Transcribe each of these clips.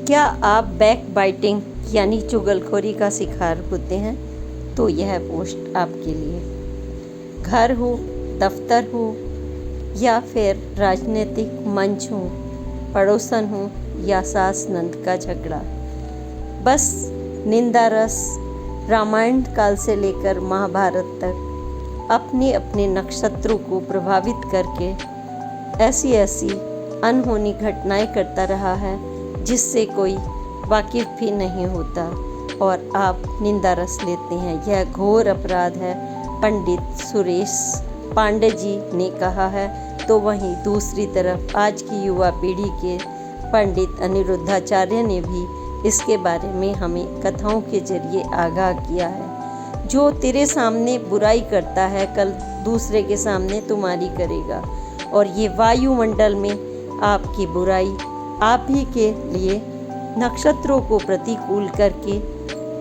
क्या आप back biting यानी चुगलखोरी का शिकार होते हैं? तो यह पोस्ट आपके लिए। घर हो, दफ्तर हो या फिर राजनीतिक मंच हो, पड़ोसन हो या सास नंद का झगड़ा, बस निंदा रस रामायण काल से लेकर महाभारत तक अपने अपने नक्षत्रों को प्रभावित करके ऐसी ऐसी अनहोनी घटनाएं करता रहा है जिससे कोई वाकिफ भी नहीं होता और आप निंदा रस लेते हैं। यह घोर अपराध है, पंडित सुरेश पांडे जी ने कहा है। तो वहीं दूसरी तरफ आज की युवा पीढ़ी के पंडित अनिरुद्धाचार्य ने भी इसके बारे में हमें कथाओं के जरिए आगाह किया है। जो तेरे सामने बुराई करता है कल दूसरे के सामने तुम्हारी करेगा, और ये वायुमंडल में आपकी बुराई आप ही के लिए नक्षत्रों को प्रतिकूल करके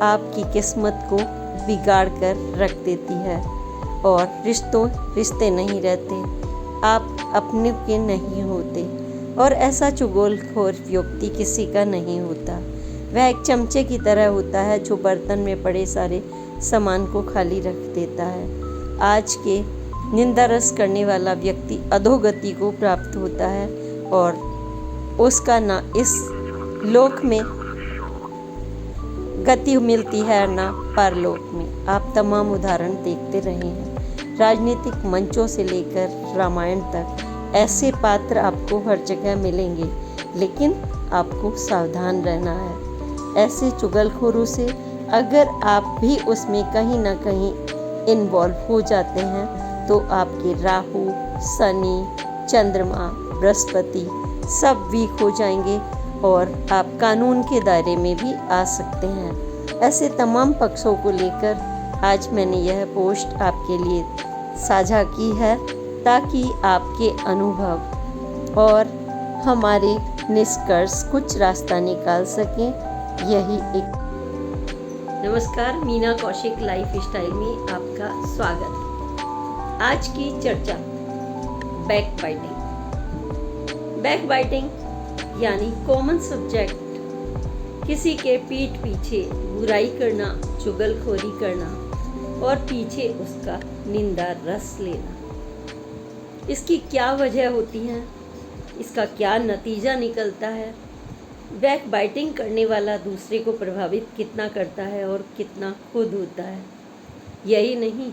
आपकी किस्मत को बिगाड़ कर रख देती है और रिश्ते नहीं रहते, आप अपने के नहीं होते। और ऐसा चुगलखोर व्यक्ति किसी का नहीं होता। वह एक चमचे की तरह होता है जो बर्तन में पड़े सारे सामान को खाली रख देता है। आज के निंदा रस करने वाला व्यक्ति अधोगति को प्राप्त होता है और उसका ना इस लोक में गति मिलती है ना परलोक में। आप तमाम उदाहरण देखते रहे हैं, राजनीतिक मंचों से लेकर रामायण तक ऐसे पात्र आपको हर जगह मिलेंगे, लेकिन आपको सावधान रहना है ऐसे चुगलखोरों से। अगर आप भी उसमें कहीं ना कहीं इन्वॉल्व हो जाते हैं तो आपके राहु, शनि, चंद्रमा, बृहस्पति सब वीक हो जाएंगे और आप कानून के दायरे में भी आ सकते हैं। ऐसे तमाम पक्षों को लेकर आज मैंने यह पोस्ट आपके लिए साझा की है ताकि आपके अनुभव और हमारे निष्कर्ष कुछ रास्ता निकाल सकें। यही एक नमस्कार, मीना कौशिक लाइफ स्टाइल में आपका स्वागत। आज की चर्चा बैक बाइटिंग। बैक बाइटिंग यानी कॉमन सब्जेक्ट किसी के पीठ पीछे बुराई करना, चुगलखोरी करना और पीछे उसका निंदा रस लेना। इसकी क्या वजह होती है, इसका क्या नतीजा निकलता है, बैक बाइटिंग करने वाला दूसरे को प्रभावित कितना करता है और कितना खुद होता है। यही नहीं,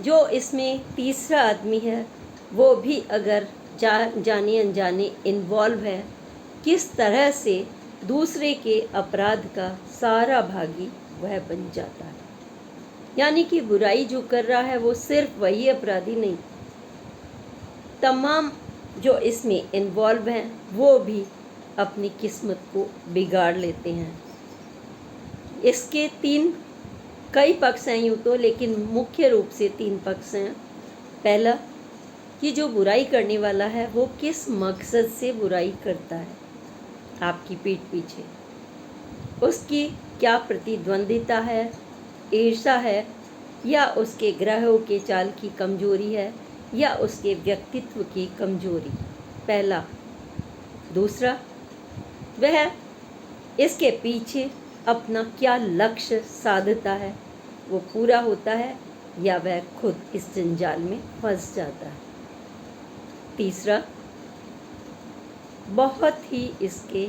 जो इसमें तीसरा आदमी है वो भी अगर जाने अनजाने इन्वॉल्व है, किस तरह से दूसरे के अपराध का सारा भागी वह बन जाता है। यानी कि बुराई जो कर रहा है वो सिर्फ वही अपराधी नहीं, तमाम जो इसमें इन्वॉल्व हैं वो भी अपनी किस्मत को बिगाड़ लेते हैं। इसके कई पक्ष हैं यूँ तो, लेकिन मुख्य रूप से 3 पक्ष हैं। पहला कि जो बुराई करने वाला है वो किस मकसद से बुराई करता है आपकी पीठ पीछे, उसकी क्या प्रतिद्वंदिता है, ईर्ष्या है, या उसके ग्रहों के चाल की कमजोरी है, या उसके व्यक्तित्व की कमजोरी। पहला। दूसरा, वह इसके पीछे अपना क्या लक्ष्य साधता है, वो पूरा होता है या वह खुद इस जंजाल में फंस जाता है। तीसरा, बहुत ही इसके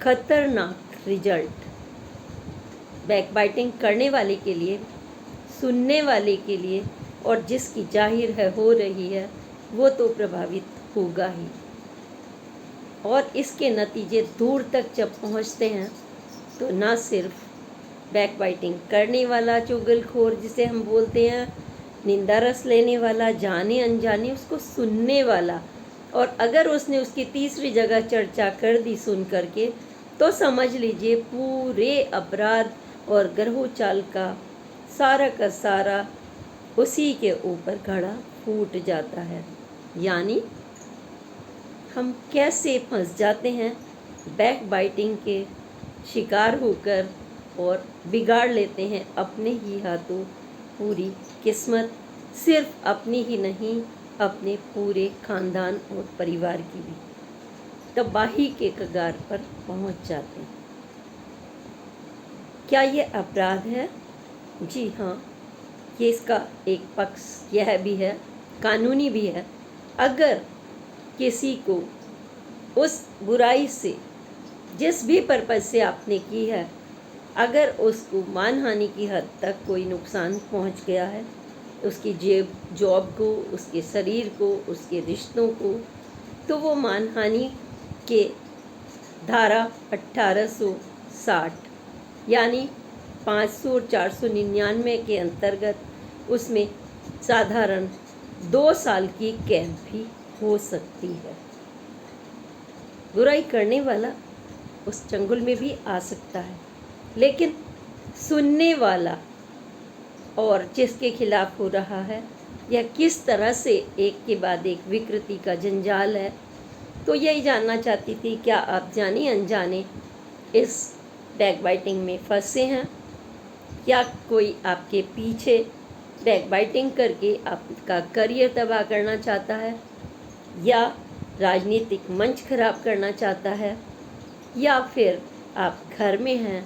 खतरनाक रिजल्ट बैक बाइटिंग करने वाले के लिए, सुनने वाले के लिए और जिसकी जाहिर है हो रही है वो तो प्रभावित होगा ही। और इसके नतीजे दूर तक जब पहुंचते हैं तो ना सिर्फ बैक बाइटिंग करने वाला चुगलखोर जिसे हम बोलते हैं, निंदा रस लेने वाला, जाने अनजाने उसको सुनने वाला, और अगर उसने उसकी तीसरी जगह चर्चा कर दी सुन करके, तो समझ लीजिए पूरे अपराध और ग्रहोचाल का सारा उसी के ऊपर घड़ा फूट जाता है। यानी हम कैसे फंस जाते हैं बैक बाइटिंग के शिकार होकर और बिगाड़ लेते हैं अपने ही हाथों पूरी किस्मत, सिर्फ अपनी ही नहीं, अपने पूरे खानदान और परिवार की भी। तबाही के कगार पर पहुंच जाते हैं। क्या ये अपराध है? जी हाँ, ये इसका एक पक्ष यह भी है, कानूनी भी है। अगर किसी को उस बुराई से, जिस भी पर्पज़ से आपने की है, अगर उसको मानहानि की हद तक कोई नुकसान पहुंच गया है, उसकी जॉब को, उसके शरीर को, उसके रिश्तों को, तो वो मानहानि के धारा 1860 यानी 500 और 499 के अंतर्गत उसमें साधारण 2 साल की कैद भी हो सकती है। बुराई करने वाला उस चंगुल में भी आ सकता है, लेकिन सुनने वाला और जिसके खिलाफ हो रहा है, यह किस तरह से एक के बाद एक विकृति का जंजाल है। तो यही जानना चाहती थी, क्या आप जाने अनजाने इस बैकबाइटिंग में फंसे हैं? क्या कोई आपके पीछे बैकबाइटिंग करके आपका करियर तबाह करना चाहता है, या राजनीतिक मंच खराब करना चाहता है, या फिर आप घर में हैं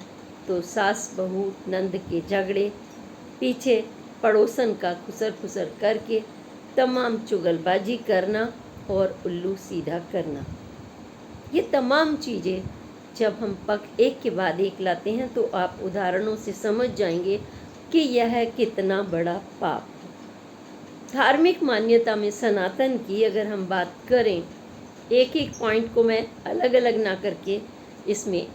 तो सास बहू नंद के झगड़े, पीछे पड़ोसन का खुसर फुसर करके तमाम चुगलबाजी करना और उल्लू सीधा करना। ये तमाम चीज़ें जब हम पक एक के बाद एक लाते हैं तो आप उदाहरणों से समझ जाएंगे कि यह कितना बड़ा पाप है। धार्मिक मान्यता में सनातन की अगर हम बात करें, एक एक पॉइंट को मैं अलग अलग ना करके इसमें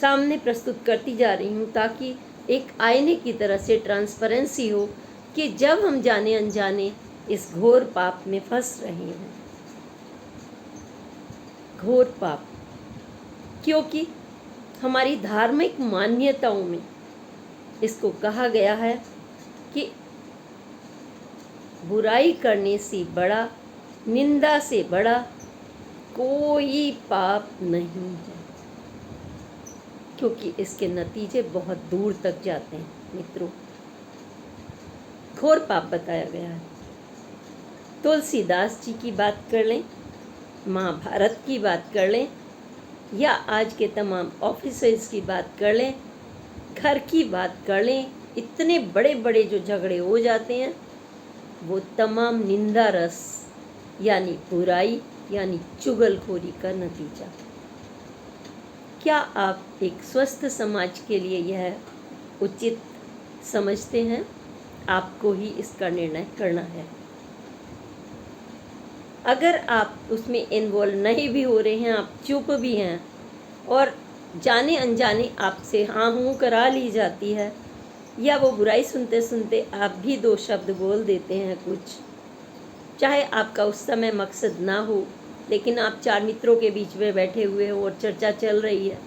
सामने प्रस्तुत करती जा रही हूँ, ताकि एक आईने की तरह से ट्रांसपेरेंसी हो कि जब हम जाने अनजाने इस घोर पाप में फंस रहे हैं। घोर पाप, क्योंकि हमारी धार्मिक मान्यताओं में इसको कहा गया है कि बुराई करने से बड़ा, निंदा से बड़ा कोई पाप नहीं है, क्योंकि इसके नतीजे बहुत दूर तक जाते हैं। मित्रों, घोर पाप बताया गया है। तुलसीदास जी की बात कर लें, महाभारत की बात कर लें, या आज के तमाम ऑफिसर्स की बात कर लें, घर की बात कर लें, इतने बड़े बड़े जो झगड़े हो जाते हैं वो तमाम निंदा रस यानी बुराई यानी चुगलखोरी का नतीजा। क्या आप एक स्वस्थ समाज के लिए यह उचित समझते हैं? आपको ही इसका निर्णय करना है। अगर आप उसमें इन्वॉल्व नहीं भी हो रहे हैं, आप चुप भी हैं और जाने अनजाने आपसे हाँ हूँ करा ली जाती है, या वो बुराई सुनते सुनते आप भी 2 शब्द बोल देते हैं कुछ, चाहे आपका उस समय मकसद ना हो, लेकिन आप 4 मित्रों के बीच में बैठे हुए हो और चर्चा चल रही है,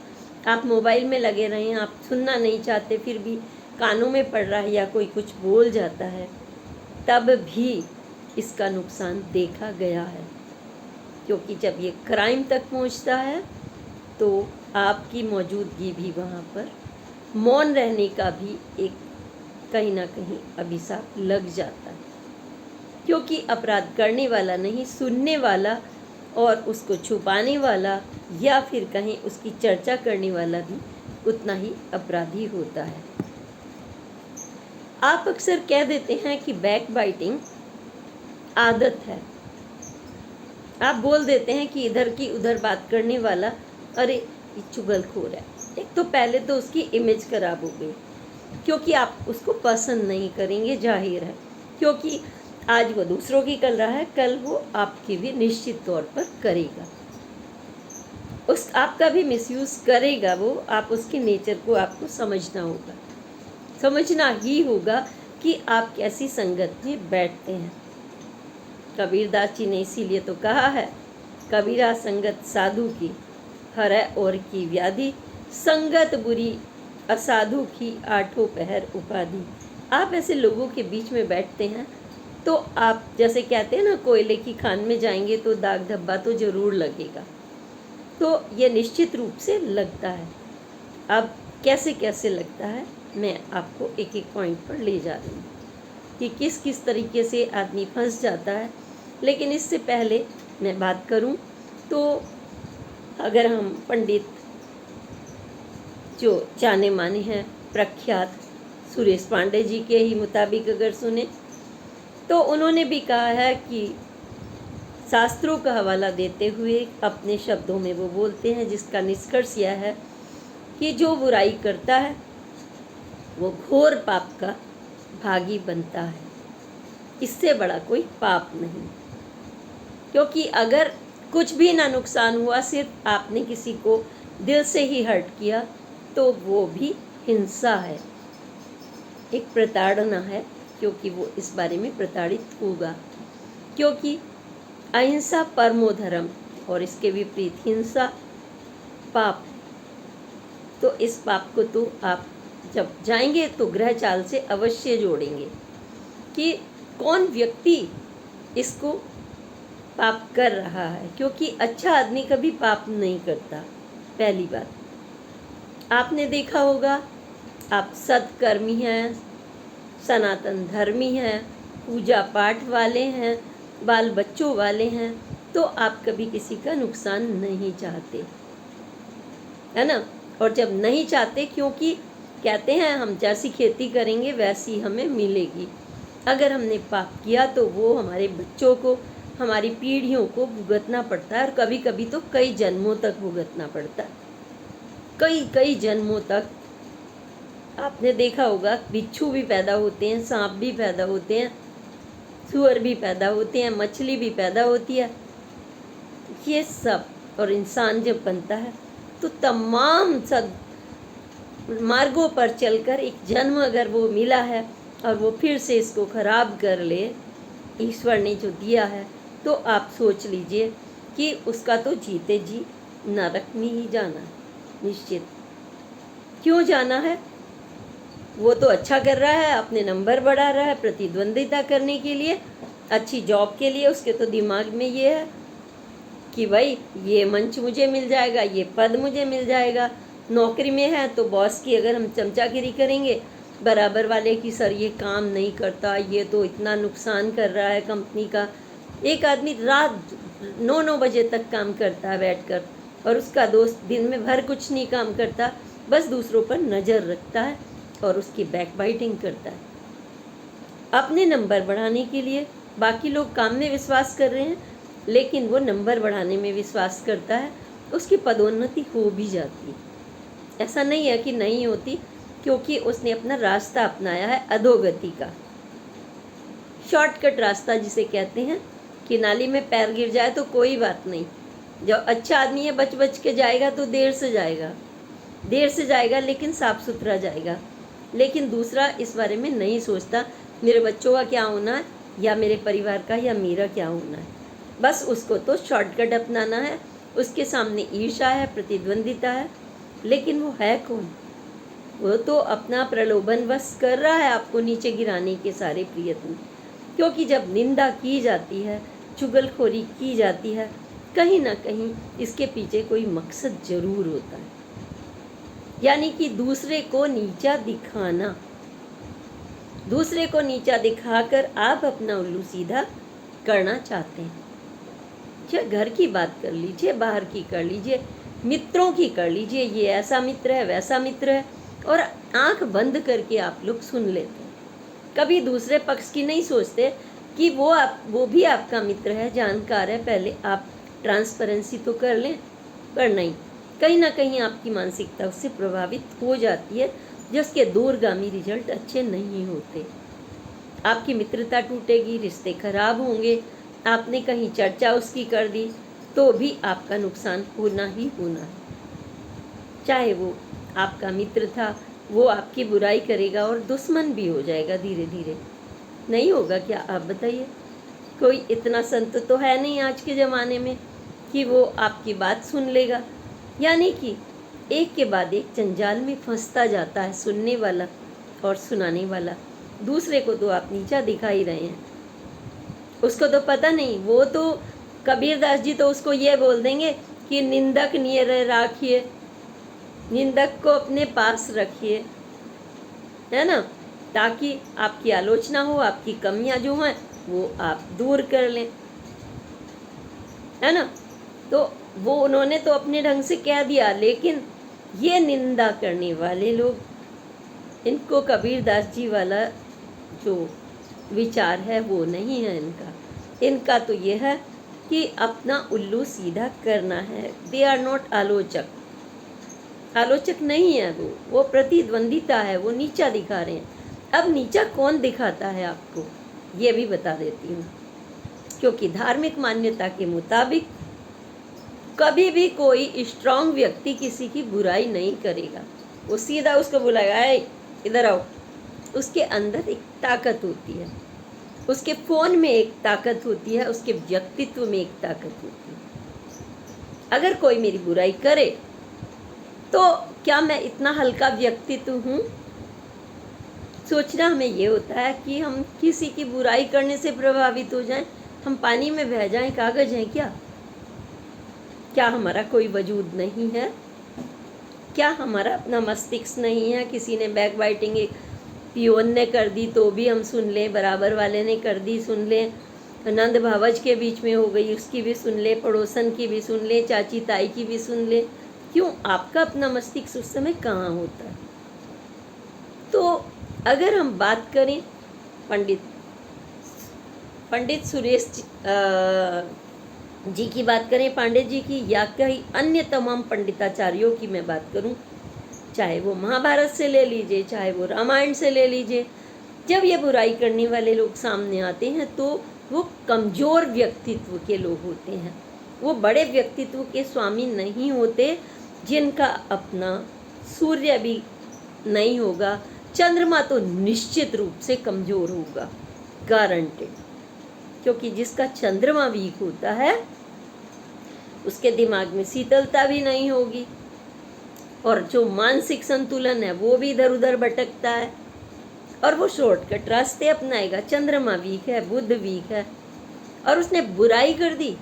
आप मोबाइल में लगे रहे हैं, आप सुनना नहीं चाहते, फिर भी कानों में पड़ रहा है या कोई कुछ बोल जाता है, तब भी इसका नुकसान देखा गया है। क्योंकि जब ये क्राइम तक पहुंचता है तो आपकी मौजूदगी भी वहाँ पर, मौन रहने का भी एक कहीं ना कहीं अभिशाप लग जाता है, क्योंकि अपराध करने वाला नहीं, सुनने वाला और उसको छुपाने वाला या फिर कहीं उसकी चर्चा करने वाला भी उतना ही अपराधी होता है। आप अक्सर कह देते हैं कि बैक बाइटिंग आदत है। आप बोल देते हैं कि इधर की उधर बात करने वाला, अरे ये चुगलखोर है। एक तो पहले तो उसकी इमेज खराब हो गई, क्योंकि आप उसको पसंद नहीं करेंगे, जाहिर है, क्योंकि आज वो दूसरों की कर रहा है, कल वो आपकी भी निश्चित तौर पर करेगा, उस आपका भी मिसयूज़ करेगा वो। आप उसके नेचर को आपको समझना होगा, समझना ही होगा कि आप कैसी संगत में बैठते हैं। कबीरदास जी ने इसीलिए तो कहा है, कबीरा संगत साधु की हरै और की व्याधि, संगत बुरी असाधु की आठों पहर उपाधि। आप ऐसे लोगों के बीच में बैठते हैं तो आप जैसे कहते हैं ना, कोयले की खान में जाएंगे तो दाग धब्बा तो ज़रूर लगेगा, तो ये निश्चित रूप से लगता है। अब कैसे कैसे लगता है, मैं आपको एक एक पॉइंट पर ले जा रही हूँ कि किस किस तरीके से आदमी फंस जाता है। लेकिन इससे पहले मैं बात करूँ तो अगर हम पंडित जो जाने माने हैं प्रख्यात सुरेश पांडे जी के ही मुताबिक अगर सुने, तो उन्होंने भी कहा है कि शास्त्रों का हवाला देते हुए अपने शब्दों में वो बोलते हैं, जिसका निष्कर्ष यह है कि जो बुराई करता है वो घोर पाप का भागी बनता है। इससे बड़ा कोई पाप नहीं, क्योंकि अगर कुछ भी ना नुकसान हुआ, सिर्फ आपने किसी को दिल से ही हर्ट किया, तो वो भी हिंसा है, एक प्रताड़ना है, क्योंकि वो इस बारे में प्रताड़ित होगा। क्योंकि अहिंसा परमो धर्म और इसके विपरीत हिंसा पाप। तो इस पाप को तो आप जब जाएंगे तो ग्रह चाल से अवश्य जोड़ेंगे कि कौन व्यक्ति इसको पाप कर रहा है, क्योंकि अच्छा आदमी कभी पाप नहीं करता। पहली बात आपने देखा होगा, आप सत्कर्मी हैं, सनातन धर्मी हैं, पूजा पाठ वाले हैं, बाल बच्चों वाले हैं, तो आप कभी किसी का नुकसान नहीं चाहते, है ना। और जब नहीं चाहते, क्योंकि कहते हैं हम जैसी खेती करेंगे वैसी हमें मिलेगी। अगर हमने पाप किया तो वो हमारे बच्चों को, हमारी पीढ़ियों को भुगतना पड़ता है, और कभी कभी तो कई जन्मों तक भुगतना पड़ता है, कई जन्मों तक। आपने देखा होगा बिच्छू भी पैदा होते हैं, सांप भी पैदा होते हैं, सुअर भी पैदा होते हैं, मछली भी पैदा होती है, ये सब। और इंसान जब बनता है तो तमाम सब मार्गों पर चलकर एक जन्म अगर वो मिला है और वो फिर से इसको खराब कर ले, ईश्वर ने जो दिया है, तो आप सोच लीजिए कि उसका तो जीते जी नरक में ही जाना है, निश्चित। क्यों जाना है? वो तो अच्छा कर रहा है, अपने नंबर बढ़ा रहा है प्रतिद्वंदिता करने के लिए, अच्छी जॉब के लिए। उसके तो दिमाग में ये है कि भाई ये मंच मुझे मिल जाएगा, ये पद मुझे मिल जाएगा। नौकरी में है तो बॉस की अगर हम चमचागिरी करेंगे, बराबर वाले की, सर ये काम नहीं करता, ये तो इतना नुकसान कर रहा है कंपनी का। एक आदमी रात 9 बजे तक काम करता है बैठकर, और उसका दोस्त दिन में भर कुछ नहीं काम करता, बस दूसरों पर नज़र रखता है और उसकी बैकबाइटिंग करता है अपने नंबर बढ़ाने के लिए। बाकी लोग काम में विश्वास कर रहे हैं, लेकिन वो नंबर बढ़ाने में विश्वास करता है, उसकी पदोन्नति हो भी जाती है। ऐसा नहीं है कि नहीं होती, क्योंकि उसने अपना रास्ता अपनाया है अधोगति का, शॉर्टकट रास्ता जिसे कहते हैं कि नाली में पैर गिर जाए तो कोई बात नहीं। जब अच्छा आदमी है बच के जाएगा तो देर से जाएगा, लेकिन साफ सुथरा जाएगा। लेकिन दूसरा इस बारे में नहीं सोचता मेरे बच्चों का क्या होना है, या मेरे परिवार का, या मेरा क्या होना है। बस उसको तो शॉर्टकट अपनाना है, उसके सामने ईर्ष्या है, प्रतिद्वंदिता है, लेकिन वो है कौन? वो तो अपना प्रलोभन वश कर रहा है आपको नीचे गिराने के सारे प्रयत्न। क्योंकि जब निंदा की जाती है, चुगलखोरी की जाती है, कहीं ना कहीं इसके पीछे कोई मकसद जरूर होता है, यानी कि दूसरे को नीचा दिखाना। दूसरे को नीचा दिखाकर आप अपना उल्लू सीधा करना चाहते हैं। चाहे घर की बात कर लीजिए, बाहर की कर लीजिए, मित्रों की कर लीजिए, ये ऐसा मित्र है, वैसा मित्र है, और आंख बंद करके आप लोग सुन लेते हैं। कभी दूसरे पक्ष की नहीं सोचते कि वो भी आपका मित्र है, जानकार है। पहले आप ट्रांसपेरेंसी तो कर लें, पर नहीं, कहीं ना कहीं आपकी मानसिकता उससे प्रभावित हो जाती है, जिसके दूरगामी रिजल्ट अच्छे नहीं होते। आपकी मित्रता टूटेगी, रिश्ते खराब होंगे। आपने कहीं चर्चा उसकी कर दी तो भी आपका नुकसान होना ही होना है। चाहे वो आपका मित्र था, वो आपकी बुराई करेगा और दुश्मन भी हो जाएगा धीरे धीरे। नहीं होगा क्या, आप बताइए? कोई इतना संत तो है नहीं आज के ज़माने में कि वो आपकी बात सुन लेगा। यानी कि एक के बाद एक जंजाल में फंसता जाता है सुनने वाला और सुनाने वाला। दूसरे को तो आप नीचा दिखा ही रहे हैं, उसको तो पता नहीं। वो तो कबीरदास जी तो उसको ये बोल देंगे कि निंदक नियर राखिए, निंदक को अपने पास रखिए, है ना, ताकि आपकी आलोचना हो, आपकी कमियां जो हैं वो आप दूर कर लें, है ना। तो वो उन्होंने तो अपने ढंग से कह दिया, लेकिन ये निंदा करने वाले लोग, इनको कबीरदास जी वाला जो विचार है वो नहीं है इनका। इनका तो ये है कि अपना उल्लू सीधा करना है। दे आर नॉट आलोचक, आलोचक नहीं है वो प्रतिद्वंदिता है, वो नीचा दिखा रहे हैं। अब नीचा कौन दिखाता है आपको, ये भी बता देती हूँ। क्योंकि धार्मिक मान्यता के मुताबिक कभी भी कोई स्ट्रांग व्यक्ति किसी की बुराई नहीं करेगा, वो सीधा उसको बुलाएगा, ए इधर आओ। उसके अंदर एक ताकत होती है, उसके फोन में एक ताकत होती है, उसके व्यक्तित्व में एक ताकत होती है। अगर कोई मेरी बुराई करे तो क्या मैं इतना हल्का व्यक्तित्व हूँ? सोचना हमें ये होता है कि हम किसी की बुराई करने से प्रभावित हो जाएं, हम पानी में बह जाएं, कागज हैं क्या? क्या हमारा कोई वजूद नहीं है? क्या हमारा अपना मस्तिष्क नहीं है? किसी ने बैक बाइटिंग एक पियोन ने कर दी तो भी हम सुन लें, बराबर वाले ने कर दी सुन लें, नंद भावज के बीच में हो गई उसकी भी सुन ले, पड़ोसन की भी सुन ले, चाची ताई की भी सुन ले। क्यों? आपका अपना मस्तिष्क उस समय कहाँ होता है? तो अगर हम बात करें पंडित सुरेश जी की बात करें, पांडे जी की, या कई अन्य तमाम पंडिताचार्यों की मैं बात करूं, चाहे वो महाभारत से ले लीजिए, चाहे वो रामायण से ले लीजिए, जब ये बुराई करने वाले लोग सामने आते हैं तो वो कमज़ोर व्यक्तित्व के लोग होते हैं, वो बड़े व्यक्तित्व के स्वामी नहीं होते, जिनका अपना सूर्य भी नहीं होगा, चंद्रमा तो निश्चित रूप से कमज़ोर होगा, गारंटेड। क्योंकि जिसका चंद्रमा वीक होता है उसके दिमाग में शीतलता भी नहीं होगी, और जो मानसिक संतुलन है वो भी इधर उधर भटकता है, और वो शॉर्टकट रास्ते अपनाएगा। चंद्रमा वीक है, बुध वीक है, और उसने बुराई कर दी,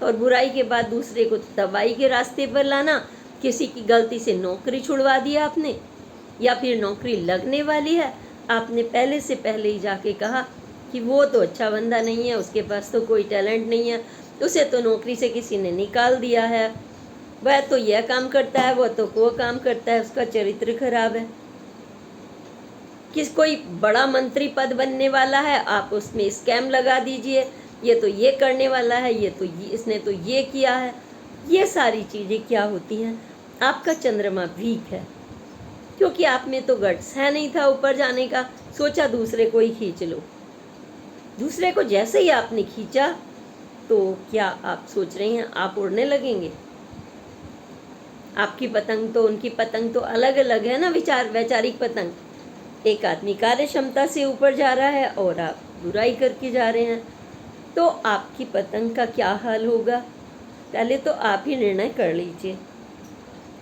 और बुराई के बाद दूसरे को तबाही के रास्ते पर लाना। किसी की गलती से नौकरी छुड़वा दी आपने, या फिर नौकरी लगने वाली है, आपने पहले से पहले ही जाके कहा कि वो तो अच्छा बंदा नहीं है, उसके पास तो कोई टैलेंट नहीं है, उसे तो नौकरी से किसी ने निकाल दिया है, वह तो यह काम करता है, वह तो वो काम करता है, उसका चरित्र खराब है। कोई बड़ा मंत्री पद बनने वाला है, आप उसमें स्कैम लगा दीजिए, ये तो ये करने वाला है, ये तो इसने तो ये किया है। ये सारी चीज़ें क्या होती हैं? आपका चंद्रमा वीक है, क्योंकि आप में तो गट्स है नहीं था ऊपर जाने का, सोचा दूसरे को ही खींच लो। दूसरे को जैसे ही आपने खींचा तो क्या आप सोच रहे हैं आप उड़ने लगेंगे? आपकी पतंग तो उनकी पतंग तो अलग अलग है ना, वैचारिक पतंग। एक आदमी कार्य क्षमता से ऊपर जा रहा है और आप बुराई करके जा रहे हैं, तो आपकी पतंग का क्या हाल होगा? पहले तो आप ही निर्णय कर लीजिए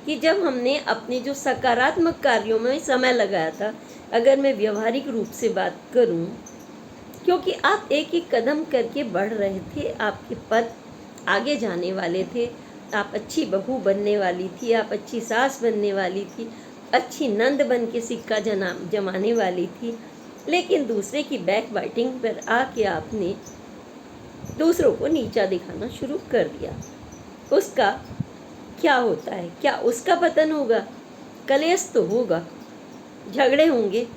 कि जब हमने अपने जो सकारात्मक कार्यों में समय लगाया था, अगर मैं व्यवहारिक रूप से बात करूं, क्योंकि आप एक एक कदम करके बढ़ रहे थे, आपके पद आगे जाने वाले थे, आप अच्छी बहू बनने वाली थी, आप अच्छी सास बनने वाली थी, अच्छी नंद बन के सिक्का जमाने वाली थी, लेकिन दूसरे की बैक बाइटिंग पर आके आपने दूसरों को नीचा दिखाना शुरू कर दिया। उसका क्या होता है? क्या उसका पतन होगा? कलेश तो होगा, झगड़े होंगे,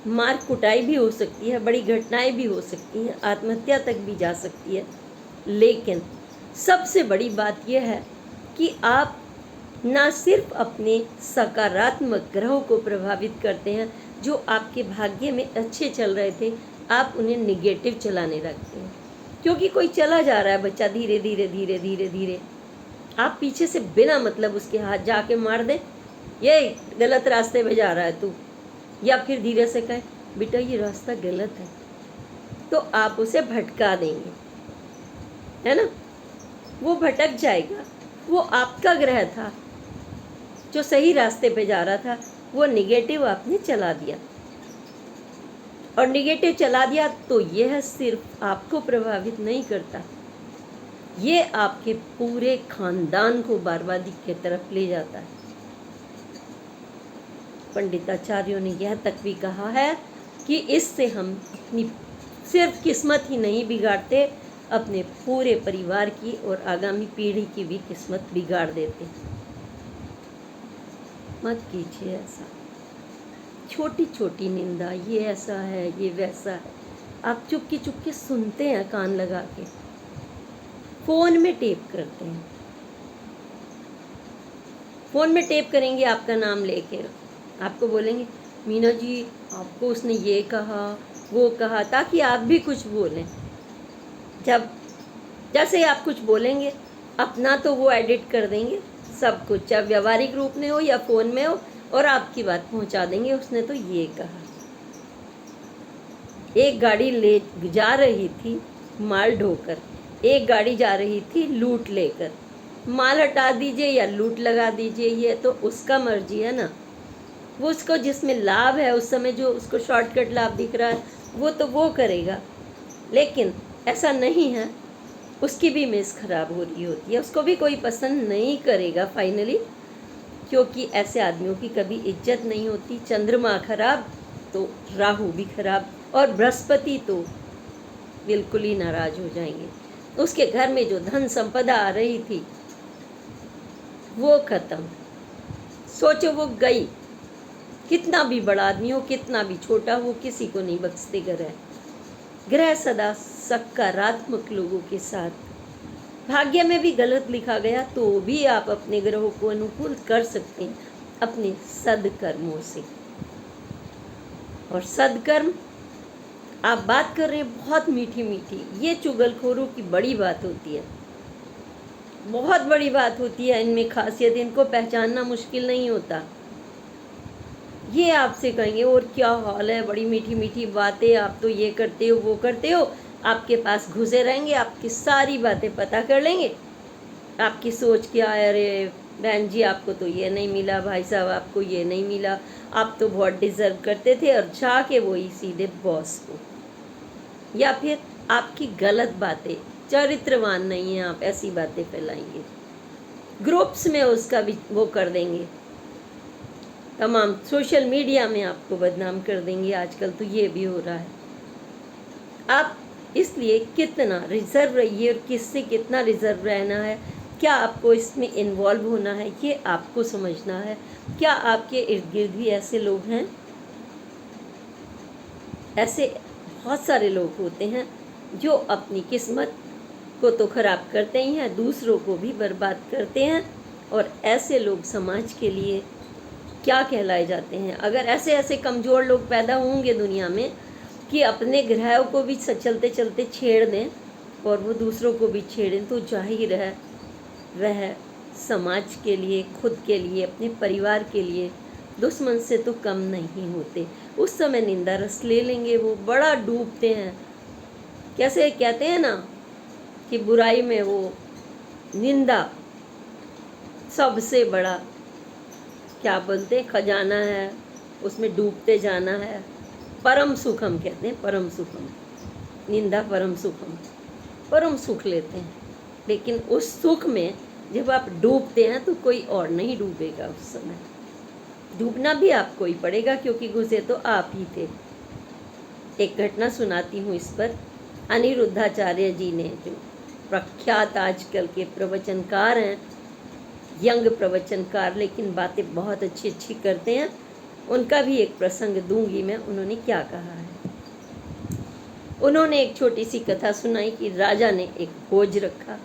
मार कुटाई भी हो सकती है, बड़ी घटनाएं भी हो सकती हैं, आत्महत्या तक भी जा सकती है। लेकिन सबसे बड़ी बात यह है कि आप ना सिर्फ अपने सकारात्मक ग्रहों को प्रभावित करते हैं, जो आपके भाग्य में अच्छे चल रहे थे, आप उन्हें निगेटिव चलाने लगते हैं। क्योंकि कोई चला जा रहा है बच्चा धीरे धीरे धीरे धीरे धीरे, आप पीछे से बिना मतलब उसके हाथ जाके मार दें, ये गलत रास्ते पे जा रहा है तू, या फिर धीरे से कहें बेटा ये रास्ता गलत है, तो आप उसे भटका देंगे, है ना? वो भटक जाएगा। वो आपका ग्रह था जो सही रास्ते पे जा रहा था, वो निगेटिव आपने चला दिया, और निगेटिव चला दिया तो यह सिर्फ आपको प्रभावित नहीं करता, ये आपके पूरे खानदान को बर्बादी की तरफ ले जाता है। पंडिताचार्यों ने यह तक भी कहा है कि इससे हम अपनी सिर्फ किस्मत ही नहीं बिगाड़ते, अपने पूरे परिवार की और आगामी पीढ़ी की भी किस्मत बिगाड़ देते हैं। मत कीजिए ऐसा। छोटी छोटी निंदा, ये ऐसा है, ये वैसा है, आप चुपके सुनते हैं कान लगा के, फ़ोन में टेप करते हैं। फ़ोन में टेप करेंगे आपका नाम लेके, आपको बोलेंगे मीना जी आपको उसने ये कहा वो कहा, ताकि आप भी कुछ बोलें। जब जैसे ही आप कुछ बोलेंगे अपना तो वो एडिट कर देंगे सब कुछ, चाहे व्यवहारिक रूप में हो या फ़ोन में हो, और आपकी बात पहुंचा देंगे उसने तो ये कहा। एक गाड़ी ले जा रही थी माल ढोकर, एक गाड़ी जा रही थी लूट लेकर। माल हटा दीजिए या लूट लगा दीजिए, ये तो उसका मर्जी है ना। वो उसको जिसमें लाभ है उस समय, जो उसको शॉर्टकट लाभ दिख रहा है वो तो वो करेगा। लेकिन ऐसा नहीं है, उसकी भी इमेज खराब हो रही होती है, उसको भी कोई पसंद नहीं करेगा फाइनली, क्योंकि ऐसे आदमियों की कभी इज्जत नहीं होती। चंद्रमा खराब तो राहु भी खराब, और बृहस्पति तो बिल्कुल ही नाराज हो जाएंगे। उसके घर में जो धन संपदा आ रही थी वो खत्म। सोचो वो गई, कितना भी बड़ा आदमी हो, कितना भी छोटा हो, किसी को नहीं बख्शते ग्रह। ग्रह सदा सकारात्मक लोगों के साथ, भाग्य में भी गलत लिखा गया तो भी आप अपने ग्रहों को अनुकूल कर सकते हैं अपने सदकर्मों से। और सदकर्म आप बात कर रहे हैं बहुत मीठी मीठी, ये चुगलखोरों की बड़ी बात होती है, बहुत बड़ी बात होती है। इनमें खासियत, इनको पहचानना मुश्किल नहीं होता। ये आपसे कहेंगे और क्या हाल है, बड़ी मीठी मीठी बातें, आप तो ये करते हो वो करते हो, आपके पास घुसे रहेंगे, आपकी सारी बातें पता कर लेंगे, आपकी सोच क्या है, अरे बहन जी आपको तो ये नहीं मिला, भाई साहब आपको ये नहीं मिला, आप तो बहुत डिजर्व करते थे, और जाके वही सीधे बॉस को, या फिर आपकी गलत बातें, चरित्रवान नहीं है आप, ऐसी बातें फैलाएंगे, ग्रुप्स में उसका भी वो कर देंगे, तमाम सोशल मीडिया में आपको बदनाम कर देंगे। आजकल तो ये भी हो रहा है। आप इसलिए कितना रिजर्व रहिए और किससे कितना रिजर्व रहना है, क्या आपको इसमें इन्वॉल्व होना है, ये आपको समझना है। क्या आपके इर्द गिर्द भी ऐसे लोग हैं? ऐसे बहुत सारे लोग होते हैं जो अपनी किस्मत को तो खराब करते ही हैं, दूसरों को भी बर्बाद करते हैं, और ऐसे लोग समाज के लिए क्या कहलाए जाते हैं। अगर ऐसे ऐसे कमज़ोर लोग पैदा होंगे दुनिया में कि अपने ग्रहों को भी चलते चलते छेड़ दें और वो दूसरों को भी छेड़ें, तो जाहिर है वह समाज के लिए, खुद के लिए, अपने परिवार के लिए दुश्मन से तो कम नहीं होते। उस समय निंदा रस ले लेंगे, वो बड़ा डूबते हैं। कैसे कहते हैं ना कि बुराई में वो निंदा सबसे बड़ा, क्या बोलते हैं, खजाना है, उसमें डूबते जाना है। परम सुखम कहते हैं, परम सुखम, निंदा परम सुखम, परम सुख लेते हैं। लेकिन उस सुख में जब आप डूबते हैं तो कोई और नहीं डूबेगा, उस समय डूबना भी आपको ही पड़ेगा, क्योंकि घुसे तो आप ही थे। एक घटना सुनाती हूँ इस पर। अनिरुद्धाचार्य जी ने, जो प्रख्यात आजकल के प्रवचनकार हैं, यंग प्रवचनकार, लेकिन बातें बहुत अच्छी अच्छी करते हैं, उनका भी एक प्रसंग दूंगी मैं। उन्होंने क्या कहा है, उन्होंने एक छोटी सी कथा सुनाई कि राजा ने एक भोज रखा,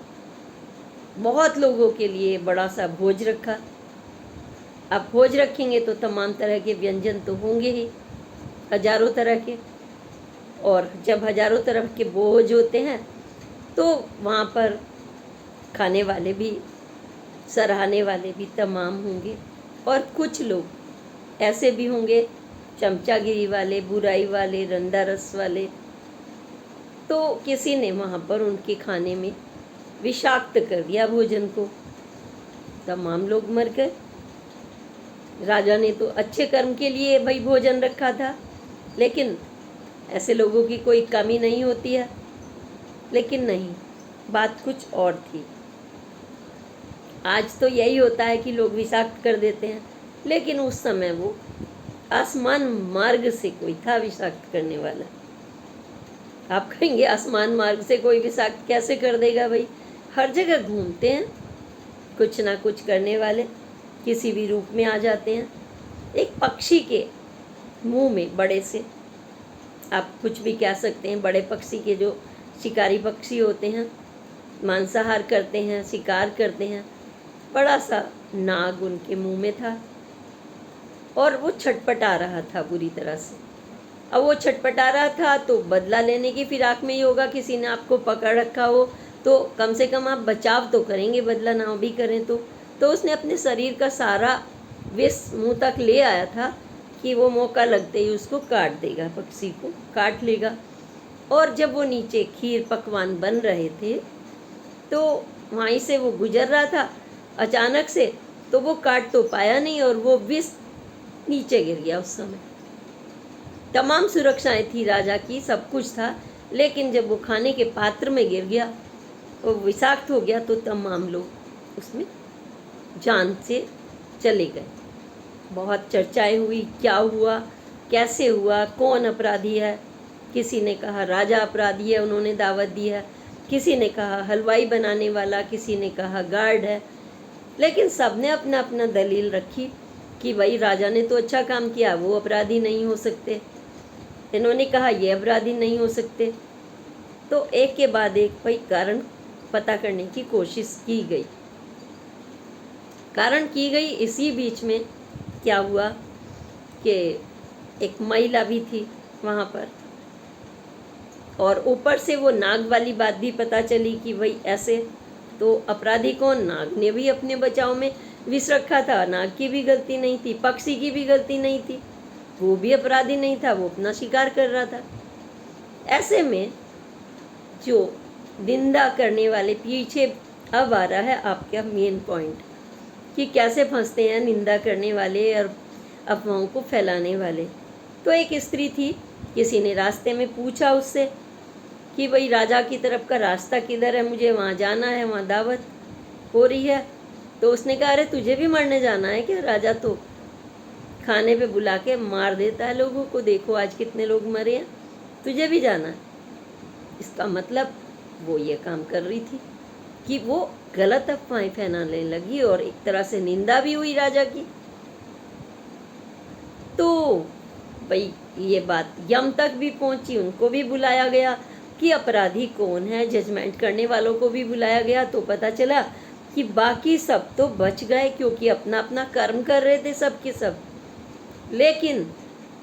बहुत लोगों के लिए बड़ा सा भोज रखा। अब भोज रखेंगे तो तमाम तरह के व्यंजन तो होंगे ही, हजारों तरह के, और जब हजारों तरह के भोज होते हैं तो वहाँ पर खाने वाले भी, सराहने वाले भी तमाम होंगे, और कुछ लोग ऐसे भी होंगे चमचागिरी वाले, बुराई वाले, रंदा रस वाले। तो किसी ने वहाँ पर उनके खाने में विषाक्त कर दिया भोजन को, तमाम लोग मर गए। राजा ने तो अच्छे कर्म के लिए भाई भोजन रखा था, लेकिन ऐसे लोगों की कोई कमी नहीं होती है। लेकिन नहीं, बात कुछ और थी। आज तो यही होता है कि लोग विषाक्त कर देते हैं, लेकिन उस समय वो आसमान मार्ग से कोई था विषाक्त करने वाला। आप कहेंगे आसमान मार्ग से कोई विषाक्त कैसे कर देगा भाई? हर जगह घूमते हैं कुछ ना कुछ करने वाले, किसी भी रूप में आ जाते हैं। एक पक्षी के मुंह में बड़े से, आप कुछ भी कह सकते हैं, बड़े पक्षी के जो शिकारी पक्षी होते हैं, मांसाहार करते हैं, शिकार करते हैं, बड़ा सा नाग उनके मुंह में था और वो छटपटा रहा था बुरी तरह से। अब वो छटपटा रहा था तो बदला लेने की फिराक में ही होगा, किसी ने आपको पकड़ रखा हो तो कम से कम आप बचाव तो करेंगे, बदला ना भी करें तो उसने अपने शरीर का सारा विष मुंह तक ले आया था कि वो मौका लगते ही उसको काट देगा, पक्षी को काट लेगा। और जब वो नीचे खीर पकवान बन रहे थे तो वहीं से वो गुजर रहा था अचानक से, तो वो काट तो पाया नहीं और वो विष नीचे गिर गया। उस समय तमाम सुरक्षाएं थी राजा की, सब कुछ था, लेकिन जब वो खाने के पात्र में गिर गया, वो विषाक्त हो गया, तो तमाम लोग उसमें जान से चले गए। बहुत चर्चाएं हुई, क्या हुआ, कैसे हुआ, कौन अपराधी है। किसी ने कहा राजा अपराधी है, उन्होंने दावत दी है। किसी ने कहा हलवाई बनाने वाला, किसी ने कहा गार्ड है। लेकिन सबने अपना अपना दलील रखी कि भाई राजा ने तो अच्छा काम किया, वो अपराधी नहीं हो सकते। इन्होंने कहा ये अपराधी नहीं हो सकते। तो एक के बाद एक भाई कारण पता करने की कोशिश की गई, कारण की गई। इसी बीच में क्या हुआ कि एक महिला भी थी वहाँ पर, और ऊपर से वो नाग वाली बात भी पता चली कि भाई ऐसे तो अपराधी कौन, नाग ने भी अपने बचाव में विष रखा था, नाग की भी गलती नहीं थी, पक्षी की भी गलती नहीं थी, वो भी अपराधी नहीं था, वो अपना शिकार कर रहा था। ऐसे में जो निंदा करने वाले पीछे, अब आ रहा है आपका मेन पॉइंट कि कैसे फंसते हैं निंदा करने वाले और अफवाहों को फैलाने वाले। तो एक स्त्री थी, किसी ने रास्ते में पूछा उससे कि भाई राजा की तरफ का रास्ता किधर है, मुझे वहाँ जाना है, वहाँ दावत हो रही है। तो उसने कहा अरे तुझे भी मरने जाना है क्या? राजा तो खाने पे बुला के मार देता है लोगों को, देखो आज कितने लोग मरे हैं, तुझे भी जाना है। इसका मतलब वो ये काम कर रही थी कि वो गलत अफवाहें फैलाने लगी और एक तरह से निंदा भी हुई राजा की। तो भाई ये बात यम तक भी पहुंची, उनको भी बुलाया गया कि अपराधी कौन है, जजमेंट करने वालों को भी बुलाया गया। तो पता चला कि बाकी सब तो बच गए क्योंकि अपना अपना कर्म कर रहे थे सब के सब, लेकिन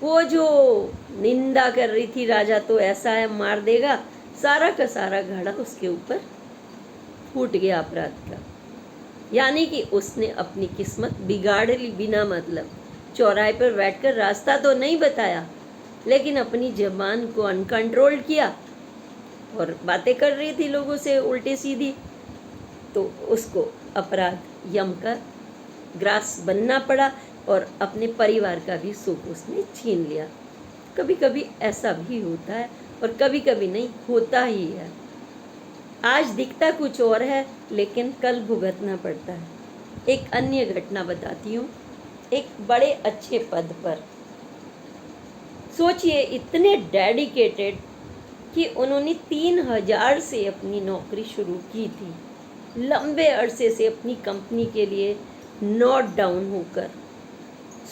वो जो निंदा कर रही थी राजा तो ऐसा है मार देगा, सारा का सारा घड़ा उसके ऊपर फूट गया अपराध का। यानी कि उसने अपनी किस्मत बिगाड़ ली बिना मतलब। चौराहे पर बैठकर रास्ता तो नहीं बताया, लेकिन अपनी जबान को अनकंट्रोल किया और बातें कर रही थी लोगों से उल्टी सीधी, तो उसको अपराध यम का ग्रास बनना पड़ा और अपने परिवार का भी सुख उसने छीन लिया। कभी कभी ऐसा भी होता है और कभी कभी नहीं, होता ही है। आज दिखता कुछ और है लेकिन कल भुगतना पड़ता है। एक अन्य घटना बताती हूँ। एक बड़े अच्छे पद पर, सोचिए इतने डेडिकेटेड कि उन्होंने 3000 से अपनी नौकरी शुरू की थी, लंबे अरसे से अपनी कंपनी के लिए नोट डाउन होकर,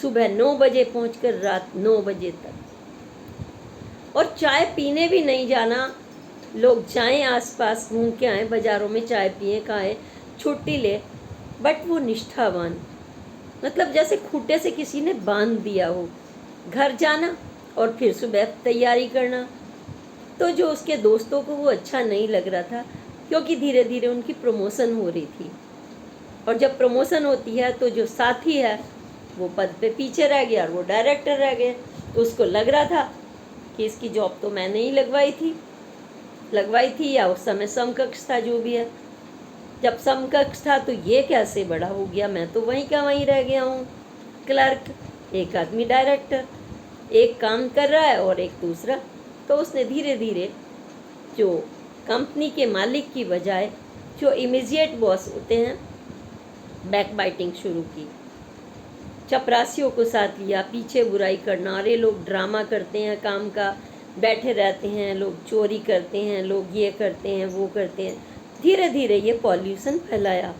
सुबह 9 बजे पहुंचकर रात 9 बजे तक, और चाय पीने भी नहीं जाना। लोग जाएं आसपास घूम के आए, बाज़ारों में चाय पिए खाएं, छुट्टी ले, बट वो निष्ठावान, मतलब जैसे खूंटे से किसी ने बांध दिया हो। घर जाना और फिर सुबह तैयारी करना। तो जो उसके दोस्तों को वो अच्छा नहीं लग रहा था, क्योंकि धीरे धीरे उनकी प्रमोशन हो रही थी, और जब प्रमोशन होती है तो जो साथी है वो पद पे पीछे रह गया और वो डायरेक्टर रह गए। तो उसको लग रहा था कि इसकी जॉब तो मैंने ही लगवाई थी या उस समय समकक्ष था, जो भी है। जब समकक्ष था तो ये कैसे बड़ा हो गया, मैं तो वहीं का वहीं रह गया हूँ, क्लर्क, एक आदमी डायरेक्टर, एक काम कर रहा है और एक दूसरा। तो उसने धीरे धीरे जो कंपनी के मालिक की बजाय जो इमीडिएट बॉस होते हैं, बैक बाइटिंग शुरू की, चपरासियों को साथ लिया, पीछे बुराई करना, अरे लोग ड्रामा करते हैं काम का, बैठे रहते हैं, लोग चोरी करते हैं, लोग ये करते हैं, वो करते हैं। धीरे धीरे ये पॉल्यूशन फैलाया,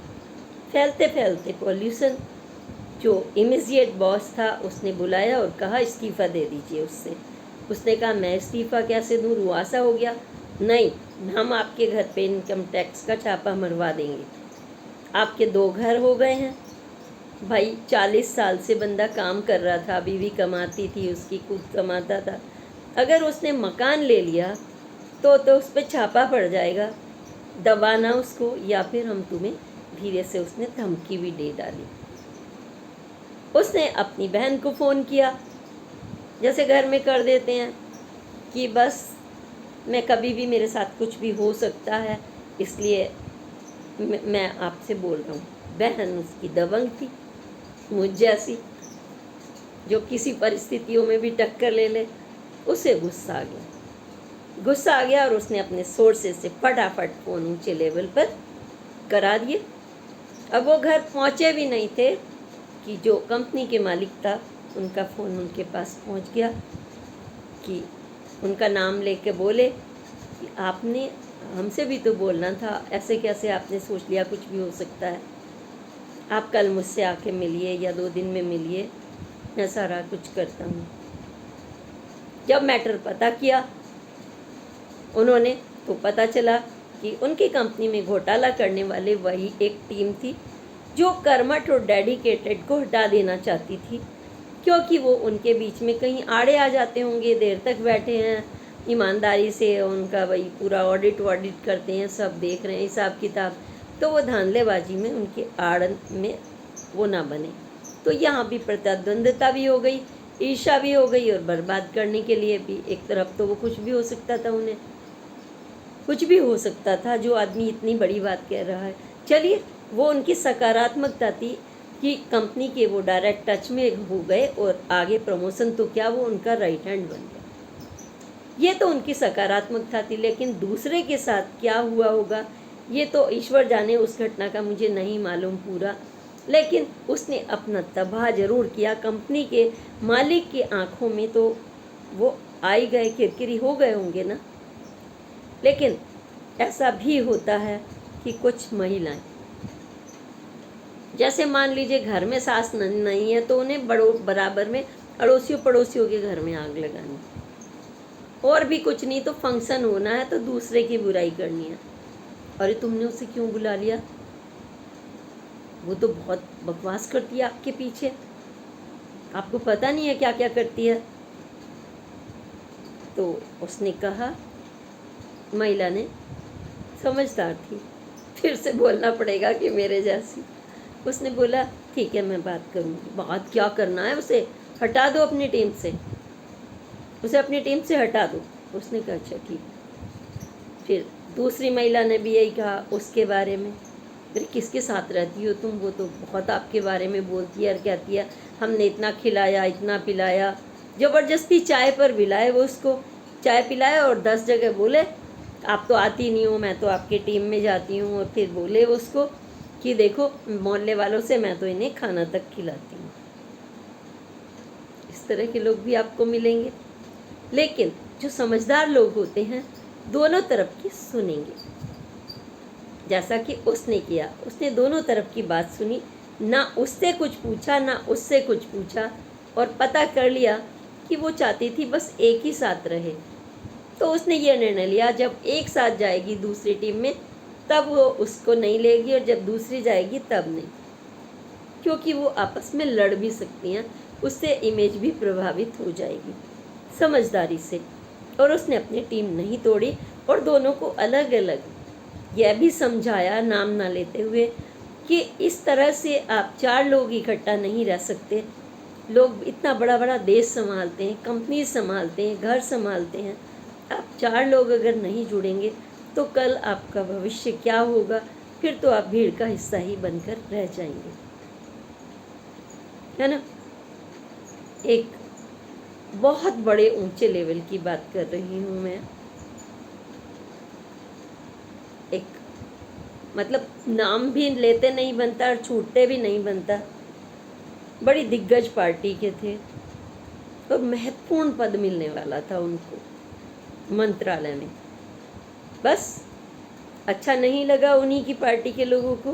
फैलते फैलते पॉल्यूशन, जो इमीडिएट बॉस था उसने बुलाया और कहा इस्तीफ़ा दे दीजिए उससे। उसने कहा मैं इस्तीफ़ा कैसे दूँ, रुआसा हो गया। नहीं, हम आपके घर पे इनकम टैक्स का छापा मरवा देंगे। आपके 2 घर हो गए हैं। भाई 40 साल से बंदा काम कर रहा था, बीवी कमाती थी, उसकी खुद कमाता था। अगर उसने मकान ले लिया तो उस पर छापा पड़ जाएगा, दबाना उसको, या फिर हम तुम्हें, धीरे से उसने धमकी भी दे डाली। उसने अपनी बहन को फ़ोन किया, जैसे घर में कर देते हैं कि बस मैं कभी भी, मेरे साथ कुछ भी हो सकता है, इसलिए मैं आपसे बोल रहा हूँ। बहन उसकी दबंग थी, मुझ जैसी, जो किसी परिस्थितियों में भी टक्कर ले ले। उसे गुस्सा आ गया और उसने अपने सोर्सेज से फटाफट फ़ोन ऊंचे लेवल पर करा दिए। अब वो घर पहुँचे भी नहीं थे कि जो कंपनी के मालिक था उनका फ़ोन उनके पास पहुँच गया, कि उनका नाम लेके बोले कि आपने हमसे भी तो बोलना था, ऐसे कैसे आपने सोच लिया कुछ भी हो सकता है। आप कल मुझसे आके मिलिए या 2 दिन में मिलिए, मैं सारा कुछ करता हूँ। जब मैटर पता किया उन्होंने, तो पता चला कि उनकी कंपनी में घोटाला करने वाले वही एक टीम थी जो कर्मठ और डेडिकेटेड को हटा देना चाहती थी, क्योंकि वो उनके बीच में कहीं आड़े आ जाते होंगे। देर तक बैठे हैं, ईमानदारी से उनका वही पूरा ऑडिट करते हैं, सब देख रहे हैं हिसाब किताब, तो वो धांधलेबाजी में उनके आड़ में वो ना बने। तो यहाँ भी प्रतिद्वंद्विता भी हो गई, ईर्ष्या भी हो गई, और बर्बाद करने के लिए भी एक तरफ तो वो कुछ भी हो सकता था, उन्हें कुछ भी हो सकता था। जो आदमी इतनी बड़ी बात कह रहा है, चलिए, वो उनकी सकारात्मकता थी कि कंपनी के वो डायरेक्ट टच में हो गए और आगे प्रमोशन तो क्या, वो उनका राइट हैंड बन गया। ये तो उनकी सकारात्मकता थी, लेकिन दूसरे के साथ क्या हुआ होगा ये तो ईश्वर जाने। उस घटना का मुझे नहीं मालूम पूरा, लेकिन उसने अपना तबाह जरूर किया। कंपनी के मालिक की आंखों में तो वो आई गए, किरकिरी हो गए होंगे ना। लेकिन ऐसा भी होता है कि कुछ महिलाएं, जैसे मान लीजिए घर में सास नहीं है तो उन्हें बराबर में अड़ोसियों पड़ोसियों के घर में आग लगानी, और भी कुछ नहीं तो फंक्शन होना है तो दूसरे की बुराई करनी है। अरे तुमने उसे क्यों बुला लिया, वो तो बहुत बकवास करती है आपके पीछे, आपको पता नहीं है क्या क्या करती है। तो उसने कहा, महिला ने, समझदार थी, फिर से बोलना पड़ेगा कि मेरे जैसी, उसने बोला ठीक है मैं बात करूँगी। बात क्या करना है, उसे हटा दो अपनी टीम से, उसे अपनी टीम से हटा दो। उसने कहा अच्छा ठीक। फिर दूसरी महिला ने भी यही कहा उसके बारे में, फिर किसके साथ रहती हो तुम, वो तो बहुत आपके बारे में बोलती है और कहती है हमने इतना खिलाया इतना पिलाया, ज़बरदस्ती चाय पर बिलाए, वो उसको चाय पिलाया और 10 जगह बोले आप तो आती नहीं हो, मैं तो आपकी टीम में जाती हूँ, और फिर बोले उसको कि देखो मोहल्ले वालों से मैं तो इन्हें खाना तक खिलाती हूँ। इस तरह के लोग भी आपको मिलेंगे, लेकिन जो समझदार लोग होते हैं दोनों तरफ की सुनेंगे, जैसा कि उसने किया। उसने दोनों तरफ की बात सुनी, ना उससे कुछ पूछा ना उससे कुछ पूछा, और पता कर लिया कि वो चाहती थी बस एक ही साथ रहे। तो उसने ये निर्णय लिया जब एक साथ जाएगी दूसरी टीम में तब वो उसको नहीं लेगी, और जब दूसरी जाएगी तब नहीं, क्योंकि वो आपस में लड़ भी सकती हैं, उससे इमेज भी प्रभावित हो जाएगी। समझदारी से, और उसने अपनी टीम नहीं तोड़ी, और दोनों को अलग अलग यह भी समझाया, नाम ना लेते हुए, कि इस तरह से आप 4 लोग इकट्ठा नहीं रह सकते। लोग इतना बड़ा बड़ा देश संभालते हैं, कंपनी संभालते हैं, घर संभालते हैं, आप 4 लोग अगर नहीं जुड़ेंगे तो कल आपका भविष्य क्या होगा, फिर तो आप भीड़ का हिस्सा ही बनकर रह जाएंगे, है ना। एक बहुत बड़े ऊंचे लेवल की बात कर रही हूँ मैं, एक मतलब नाम भी लेते नहीं बनता और छूटते भी नहीं बनता, बड़ी दिग्गज पार्टी के थे और महत्वपूर्ण पद मिलने वाला था उनको, मंत्रालय में। बस अच्छा नहीं लगा उन्हीं की पार्टी के लोगों को,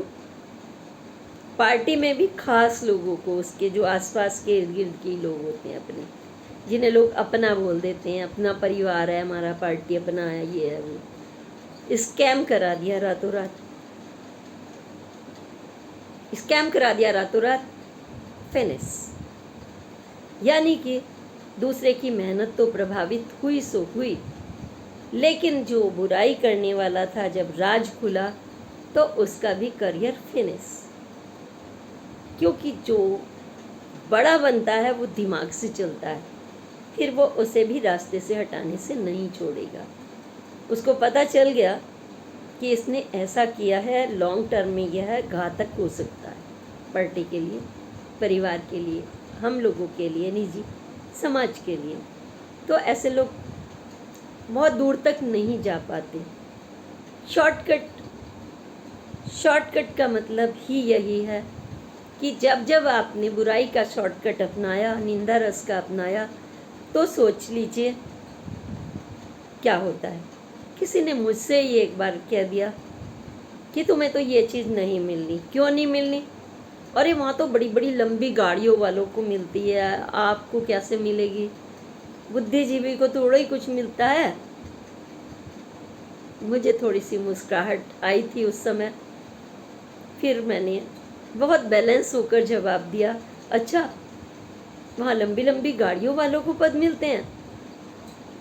पार्टी में भी खास लोगों को, उसके जो आसपास के इर्द गिर्द के लोग होते हैं अपने, जिन्हें लोग अपना बोल देते हैं, अपना परिवार है हमारा, पार्टी अपना है, ये है वो। स्कैम करा दिया रातों रात, स्कैम करा दिया रातों रात, फिनिश। यानी कि दूसरे की मेहनत तो प्रभावित हुई सो हुई, लेकिन जो बुराई करने वाला था जब राज खुला तो उसका भी करियर फिनिश। क्योंकि जो बड़ा बनता है वो दिमाग से चलता है, फिर वो उसे भी रास्ते से हटाने से नहीं छोड़ेगा। उसको पता चल गया कि इसने ऐसा किया है, लॉन्ग टर्म में यह घातक हो सकता है पार्टी के लिए, परिवार के लिए, हम लोगों के लिए, निजी समाज के लिए। तो ऐसे लोग बहुत दूर तक नहीं जा पाते। शॉर्टकट का मतलब ही यही है कि जब जब आपने बुराई का शॉर्टकट अपनाया, निंदा रस का अपनाया, तो सोच लीजिए क्या होता है। किसी ने मुझसे ये एक बार कह दिया कि तुम्हें तो ये चीज़ नहीं मिलनी। क्यों नहीं मिलनी? अरे वहाँ तो बड़ी बड़ी लंबी गाड़ियों वालों को मिलती है, आपको कैसे मिलेगी? बुद्धिजीवी को थोड़ा ही कुछ मिलता है। मुझे थोड़ी सी मुस्कुराहट आई थी उस समय, फिर मैंने बहुत बैलेंस होकर जवाब दिया, अच्छा वहाँ लंबी लंबी गाड़ियों वालों को पद मिलते हैं?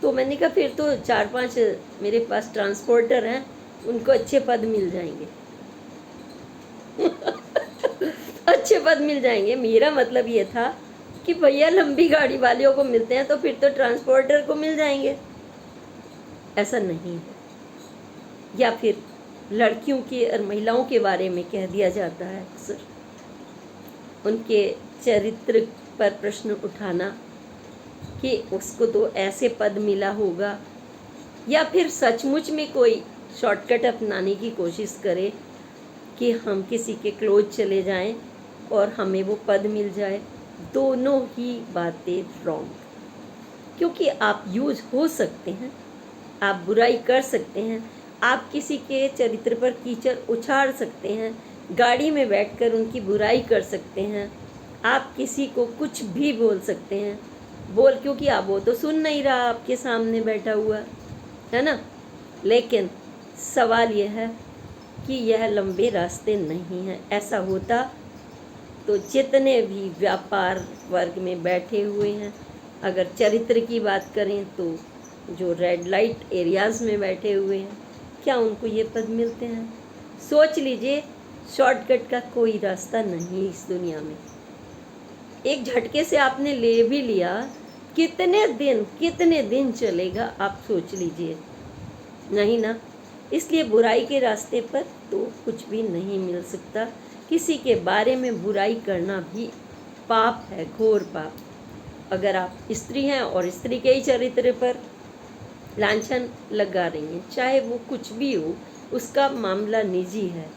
तो मैंने कहा फिर तो 4-5 मेरे पास ट्रांसपोर्टर हैं, उनको अच्छे पद मिल जाएंगे। अच्छे पद मिल जाएंगे, मेरा मतलब ये था कि भैया लंबी गाड़ी वालों को मिलते हैं तो फिर तो ट्रांसपोर्टर को मिल जाएंगे। ऐसा नहीं है। या फिर लड़कियों के और महिलाओं के बारे में कह दिया जाता है अक्सर, उनके चरित्र पर प्रश्न उठाना कि उसको तो ऐसे पद मिला होगा, या फिर सचमुच में कोई शॉर्टकट अपनाने की कोशिश करे कि हम किसी के क्लोज चले जाएं और हमें वो पद मिल जाए। दोनों ही बातें रॉन्ग, क्योंकि आप यूज हो सकते हैं, आप बुराई कर सकते हैं, आप किसी के चरित्र पर कीचड़ उछाल सकते हैं, गाड़ी में बैठकर उनकी बुराई कर सकते हैं, आप किसी को कुछ भी बोल सकते हैं, क्योंकि आप वो तो सुन नहीं रहा, आपके सामने बैठा हुआ है ना। लेकिन सवाल यह है कि यह लंबे रास्ते नहीं हैं। ऐसा होता तो जितने भी व्यापार वर्ग में बैठे हुए हैं, अगर चरित्र की बात करें तो जो रेड लाइट एरियाज़ में बैठे हुए हैं, क्या उनको ये पद मिलते हैं? सोच लीजिए, शॉर्टकट का कोई रास्ता नहीं इस दुनिया में। एक झटके से आपने ले भी लिया, कितने दिन चलेगा आप सोच लीजिए, नहीं ना। इसलिए बुराई के रास्ते पर तो कुछ भी नहीं मिल सकता। किसी के बारे में बुराई करना भी पाप है, घोर पाप। अगर आप स्त्री हैं और स्त्री के ही चरित्र पर लांछन लगा रही हैं, चाहे वो कुछ भी हो, उसका मामला निजी है।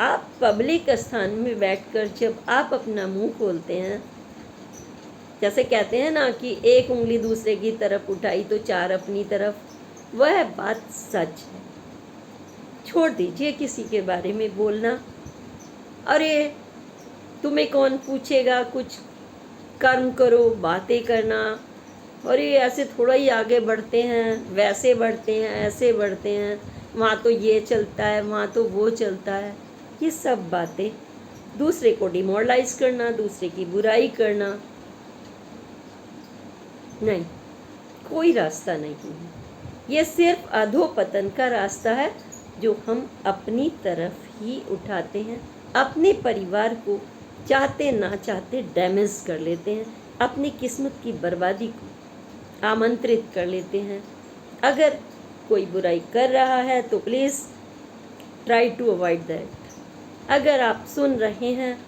आप पब्लिक स्थान में बैठकर जब आप अपना मुंह खोलते हैं, जैसे कहते हैं ना कि एक उंगली दूसरे की तरफ उठाई तो 4 अपनी तरफ, वह बात सच है। छोड़ दीजिए किसी के बारे में बोलना। अरे तुम्हें कौन पूछेगा, कुछ कर्म करो, बातें करना। अरे ऐसे थोड़ा ही आगे बढ़ते हैं, वैसे बढ़ते हैं, ऐसे बढ़ते हैं, वहाँ तो ये चलता है, वहाँ तो वो चलता है। ये सब बातें दूसरे को डिमोरलाइज करना, दूसरे की बुराई करना, नहीं, कोई रास्ता नहीं है। ये सिर्फ अधोपतन का रास्ता है जो हम अपनी तरफ ही उठाते हैं। अपने परिवार को चाहते ना चाहते डैमेज कर लेते हैं, अपनी किस्मत की बर्बादी को आमंत्रित कर लेते हैं। अगर कोई बुराई कर रहा है तो please try to avoid that. अगर आप सुन रहे हैं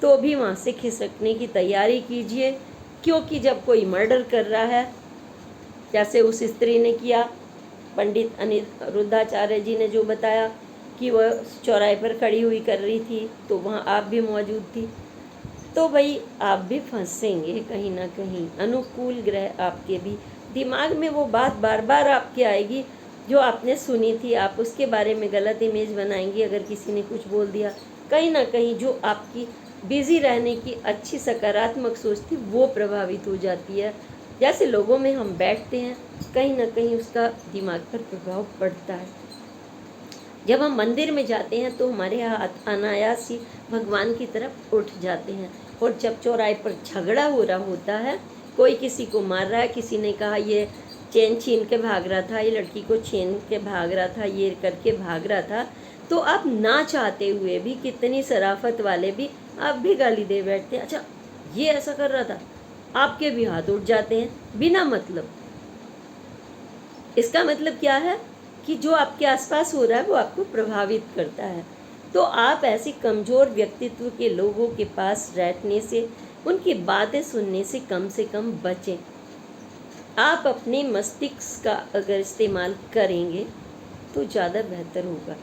तो भी वहाँ से खिसकने की तैयारी कीजिए, क्योंकि जब कोई मर्डर कर रहा है, जैसे उस स्त्री ने किया, पंडित अनिरुद्धाचार्य जी ने जो बताया कि वह चौराहे पर खड़ी हुई कर रही थी, तो वहाँ आप भी मौजूद थी, तो भाई आप भी फंसेंगे कहीं ना कहीं। अनुकूल ग्रह आपके भी दिमाग में वो बात बार बार आपके आएगी जो आपने सुनी थी। आप उसके बारे में गलत इमेज बनाएंगी। अगर किसी ने कुछ बोल दिया, कहीं ना कहीं जो आपकी बिजी रहने की अच्छी सकारात्मक सोच थी वो प्रभावित हो जाती है। जैसे लोगों में हम बैठते हैं, कहीं ना कहीं उसका दिमाग पर प्रभाव पड़ता है। जब हम मंदिर में जाते हैं तो हमारे हाथ अनायास ही भगवान की तरफ उठ जाते हैं। और जब चौराहे पर झगड़ा हो रहा होता है, कोई किसी को मार रहा है, किसी ने कहा ये चेन छीन के भाग रहा था, ये लड़की को छीन के भाग रहा था, ये करके भाग रहा था, तो आप ना चाहते हुए भी, कितनी शराफत वाले भी, आप भी गाली दे बैठते हैं। अच्छा, ये ऐसा कर रहा था, आपके भी हाथ उठ जाते हैं बिना मतलब। इसका मतलब क्या है कि जो आपके आसपास हो रहा है वो आपको प्रभावित करता है। तो आप ऐसे कमज़ोर व्यक्तित्व के लोगों के पास बैठने से, उनकी बातें सुनने से कम बचें। आप अपने मस्तिष्क का अगर इस्तेमाल करेंगे तो ज़्यादा बेहतर होगा,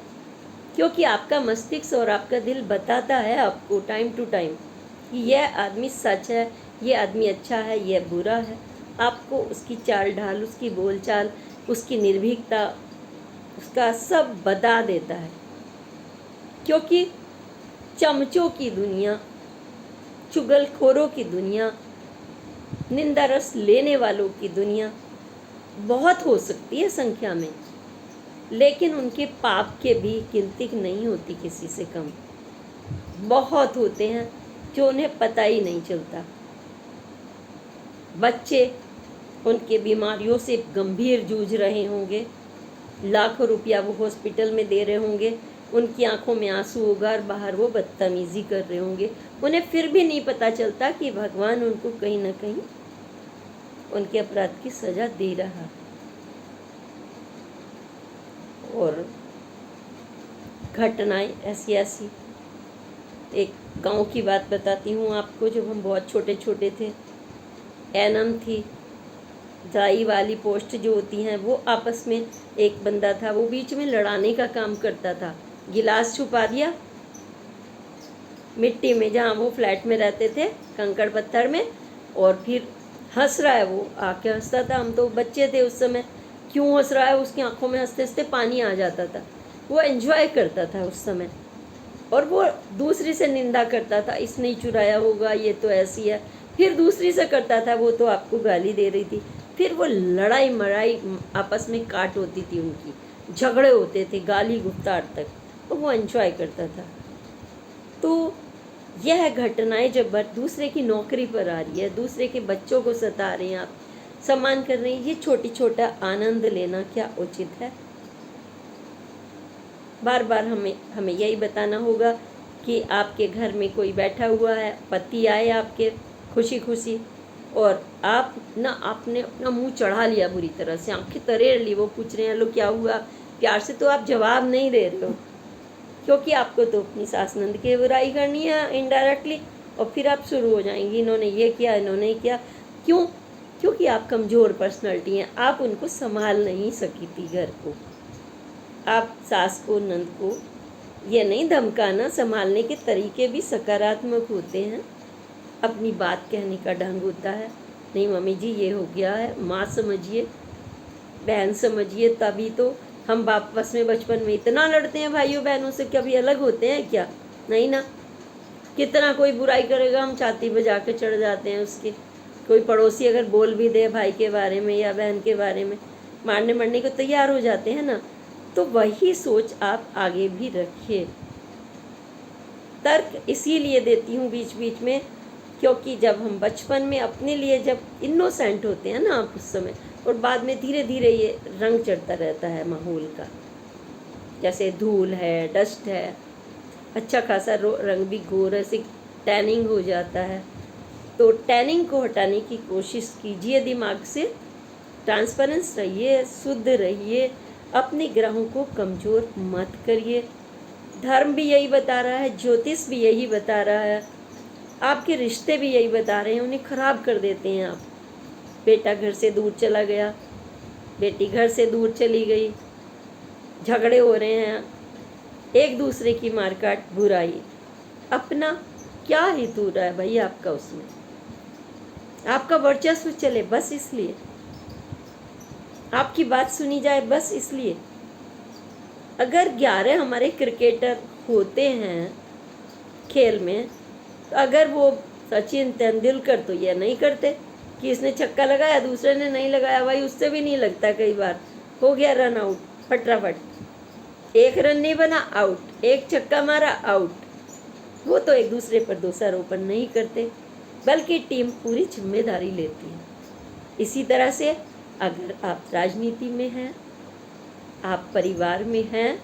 क्योंकि आपका मस्तिष्क और आपका दिल बताता है आपको टाइम टू टाइम कि यह आदमी सच है, ये आदमी अच्छा है, यह बुरा है। आपको उसकी चाल ढाल, उसकी बोलचाल, उसकी निर्भीकता, उसका सब बता देता है। क्योंकि चमचों की दुनिया, चुगलखोरों की दुनिया, निंदा रस लेने वालों की दुनिया बहुत हो सकती है संख्या में, लेकिन उनके पाप के भी गिनती नहीं होती किसी से कम। बहुत होते हैं जो उन्हें पता ही नहीं चलता। बच्चे उनके बीमारियों से गंभीर जूझ रहे होंगे, लाखों रुपया वो हॉस्पिटल में दे रहे होंगे, उनकी आंखों में आंसू होगा और बाहर वो बदतमीजी कर रहे होंगे, उन्हें फिर भी नहीं पता चलता कि भगवान उनको कहीं ना कहीं उनके अपराध की सजा दे रहा। और घटनाएं ऐसी एक गांव की बात बताती हूँ आपको। जब हम बहुत छोटे छोटे थे, एनम थी, दाई वाली पोस्ट जो होती हैं, वो आपस में एक बंदा था, वो बीच में लड़ाने का काम करता था। गिलास छुपा दिया मिट्टी में, जहाँ वो फ्लैट में रहते थे, कंकड़ पत्थर में, और फिर हंस रहा है। वो आके हंसता था, हम तो बच्चे थे उस समय, क्यों हंस रहा है, उसकी आंखों में हंसते हंसते पानी आ जाता था। वो एंजॉय करता था उस समय, और वो दूसरी से निंदा करता था, इसने ही चुराया होगा, ये तो ऐसी है। फिर दूसरी से करता था, वो तो आपको गाली दे रही थी। फिर वो लड़ाई मड़ाई आपस में काट होती थी, उनकी झगड़े होते थे, गाली गुफ्तार तक, तो वो एंजॉय करता था। तो यह घटनाएं जब दूसरे की नौकरी पर आ रही है, दूसरे के बच्चों को सता रहे हैं, आप सम्मान कर रहे हैं, ये छोटा आनंद लेना क्या उचित है? बार बार हमें यही बताना होगा कि आपके घर में कोई बैठा हुआ है, पति आए आपके खुशी खुशी, और आपने अपना मुंह चढ़ा लिया बुरी तरह से, आंखें तरेड़ ली। वो पूछ रहे हैं, लो क्या हुआ? प्यार से तो आप जवाब नहीं दे रहे हो, क्योंकि आपको तो अपनी सास नंद की बुराई करनी है इनडायरेक्टली, और फिर आप शुरू हो जाएंगी, इन्होंने ये किया, इन्होंने किया। क्यों? क्योंकि आप कमज़ोर पर्सनालिटी हैं, आप उनको संभाल नहीं सकी थी घर को। आप सास को, नंद को ये नहीं धमकाना, संभालने के तरीके भी सकारात्मक होते हैं, अपनी बात कहने का ढंग होता है। नहीं मम्मी जी ये हो गया है, माँ समझिए, बहन समझिए। तभी तो हम वापस में बचपन में इतना लड़ते हैं भाइयों बहनों से, कभी अलग होते हैं क्या? नहीं ना। कितना कोई बुराई करेगा, हम छाती बजा के चढ़ जाते हैं उसकी। कोई पड़ोसी अगर बोल भी दे भाई के बारे में या बहन के बारे में, मारने मरने को तैयार हो जाते हैं ना। तो वही सोच आप आगे भी रखिए। तर्क इसीलिए देती हूँ बीच बीच में, क्योंकि जब हम बचपन में अपने लिए जब इनोसेंट होते हैं ना आप उस समय, और बाद में धीरे धीरे ये रंग चढ़ता रहता है माहौल का, जैसे धूल है, डस्ट है, अच्छा खासा रंग भी गोरा से टैनिंग हो जाता है। तो टैनिंग को हटाने की कोशिश कीजिए दिमाग से, ट्रांसपेरेंस रहिए, शुद्ध रहिए, अपने ग्रहों को कमज़ोर मत करिए। धर्म भी यही बता रहा है, ज्योतिष भी यही बता रहा है, आपके रिश्ते भी यही बता रहे हैं, उन्हें ख़राब कर देते हैं आप। बेटा घर से दूर चला गया, बेटी घर से दूर चली गई, झगड़े हो रहे हैं, एक दूसरे की मारकाट, बुराई, अपना क्या हित हो रहा है भाई आपका उसमें? आपका वर्चस्व चले बस इसलिए। आपकी बात सुनी जाए बस इसलिए। अगर 11 हमारे क्रिकेटर होते हैं खेल में, तो अगर वो सचिन तेंदुलकर तो ये नहीं करते कि इसने छक्का लगाया दूसरे ने नहीं लगाया, भाई उससे भी नहीं लगता, कई बार हो गया रन आउट फटाफट, एक रन नहीं बना आउट, एक छक्का मारा आउट। वो तो एक दूसरे पर दोषारोपण नहीं करते, बल्कि टीम पूरी जिम्मेदारी लेती है। इसी तरह से अगर आप राजनीति में हैं, आप परिवार में हैं,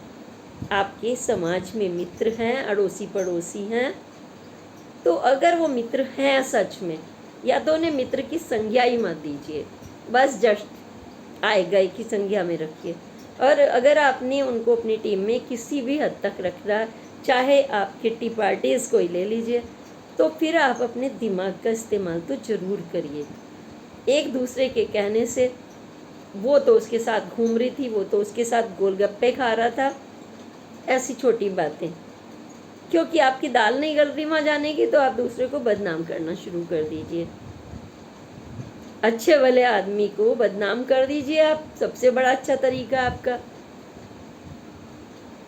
आपके समाज में मित्र हैं, अड़ोसी पड़ोसी हैं, तो अगर वो मित्र हैं सच में, या तो उन्हें मित्र की संज्ञा ही मत दीजिए, बस जस्ट आए गए की संज्ञा में रखिए। और अगर आपने उनको अपनी टीम में किसी भी हद तक रखना, चाहे आप किट्टी पार्टीज़ को ही ले लीजिए, तो फिर आप अपने दिमाग का इस्तेमाल तो ज़रूर करिए। एक दूसरे के कहने से, वो तो उसके साथ घूम रही थी, वो तो उसके साथ गोलगप्पे खा रहा था, ऐसी छोटी बातें, क्योंकि आपकी दाल नहीं गल रही वहाँ जाने की, तो आप दूसरे को बदनाम करना शुरू कर दीजिए। अच्छे वाले आदमी को बदनाम कर दीजिए आप, सबसे बड़ा अच्छा तरीका आपका।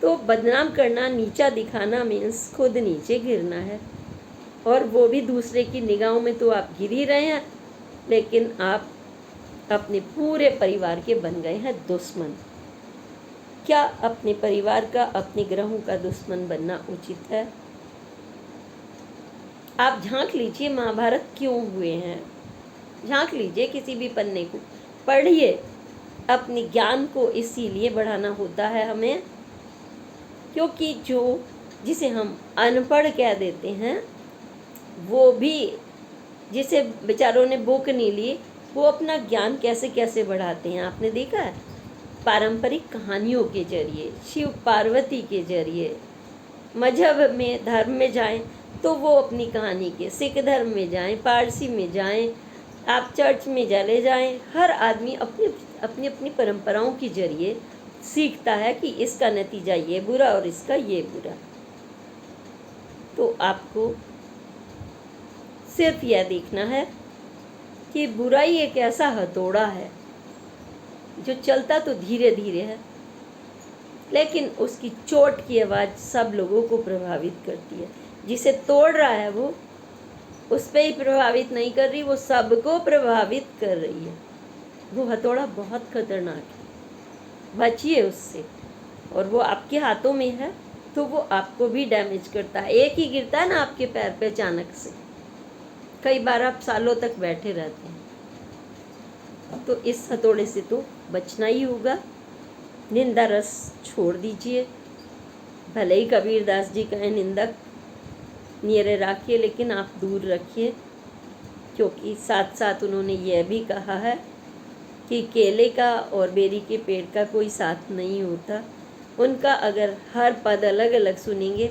तो बदनाम करना, नीचा दिखाना मीन्स खुद नीचे गिरना है, और वो भी दूसरे की निगाहों में तो आप गिर ही रहे हैं, लेकिन आप अपने पूरे परिवार के बन गए हैं दुश्मन। क्या अपने परिवार का, अपने ग्रहों का दुश्मन बनना उचित है? आप झांक लीजिए महाभारत क्यों हुए हैं, झांक लीजिए किसी भी पन्ने को, पढ़िए। अपने ज्ञान को इसीलिए बढ़ाना होता है हमें, क्योंकि जिसे हम अनपढ़ कह देते हैं, वो भी, जिसे बेचारों ने बुक नहीं ली, वो अपना ज्ञान कैसे कैसे बढ़ाते हैं आपने देखा है। पारंपरिक कहानियों के जरिए, शिव पार्वती के जरिए, मजहब में, धर्म में जाएं तो वो अपनी कहानी के, सिख धर्म में जाएं, पारसी में जाएं, आप चर्च में चले जाएं, हर आदमी अपनी अपनी अपनी परंपराओं के जरिए सीखता है कि इसका नतीजा ये बुरा और इसका ये बुरा। तो आपको सिर्फ यह देखना है कि बुराई एक ऐसा हथौड़ा है जो चलता तो धीरे धीरे है, लेकिन उसकी चोट की आवाज़ सब लोगों को प्रभावित करती है। जिसे तोड़ रहा है वो उस पर ही प्रभावित नहीं कर रही, वो सबको प्रभावित कर रही है। वो हथौड़ा बहुत खतरनाक है, बचिए उससे। और वो आपके हाथों में है तो वो आपको भी डैमेज करता है। एक ही गिरता है ना आपके पैर पे अचानक से, कई बार आप सालों तक बैठे रहते हैं। तो इस हथौड़े से तो बचना ही होगा। निंदा रस छोड़ दीजिए, भले ही कबीर दास जी कहें निंदक नियरे रखिए, लेकिन आप दूर रखिए, क्योंकि साथ साथ उन्होंने यह भी कहा है कि केले का और बेरी के पेड़ का कोई साथ नहीं होता। उनका अगर हर पद अलग अलग सुनेंगे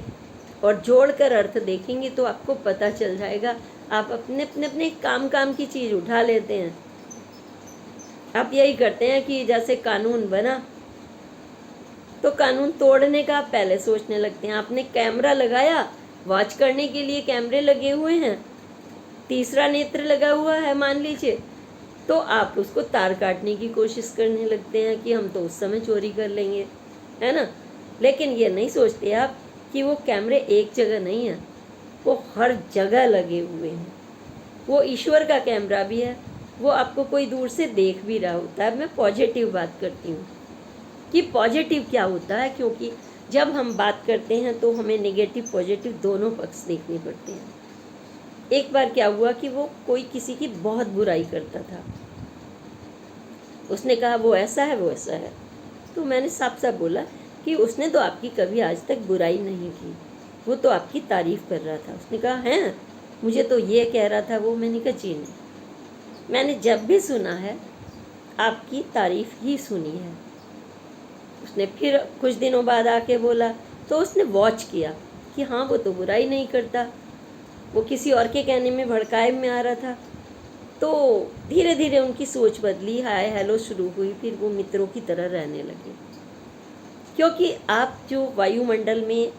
और जोड़कर अर्थ देखेंगे तो आपको पता चल जाएगा। आप अपने अपने अपने काम की चीज़ उठा लेते हैं। आप यही करते हैं कि जैसे कानून बना तो कानून तोड़ने का आप पहले सोचने लगते हैं। आपने कैमरा लगाया, वॉच करने के लिए कैमरे लगे हुए हैं, तीसरा नेत्र लगा हुआ है मान लीजिए, तो आप उसको तार काटने की कोशिश करने लगते हैं कि हम तो उस समय चोरी कर लेंगे, है ना। लेकिन ये नहीं सोचते आप कि वो कैमरे एक जगह नहीं है, वो हर जगह लगे हुए हैं। वो ईश्वर का कैमरा भी है, वो आपको कोई दूर से देख भी रहा होता है। मैं पॉजिटिव बात करती हूँ कि पॉजिटिव क्या होता है, क्योंकि जब हम बात करते हैं तो हमें नेगेटिव पॉजिटिव दोनों पक्ष देखने पड़ते हैं। एक बार क्या हुआ कि वो कोई किसी की बहुत बुराई करता था, उसने कहा वो ऐसा है वो ऐसा है, तो मैंने साफ साफ बोला कि उसने तो आपकी कभी आज तक बुराई नहीं की, वो तो आपकी तारीफ़ कर रहा था। उसने कहा हैं, मुझे तो ये कह रहा था वो। मैंने कहा जी नहीं, मैंने जब भी सुना है आपकी तारीफ़ ही सुनी है। उसने फिर कुछ दिनों बाद आके बोला, तो उसने वॉच किया कि हाँ वो तो बुराई नहीं करता, वो किसी और के कहने में भड़काए में आ रहा था। तो धीरे धीरे उनकी सोच बदली, हाय हेलो शुरू हुई, फिर वो मित्रों की तरह रहने लगे। क्योंकि आप जो वायुमंडल में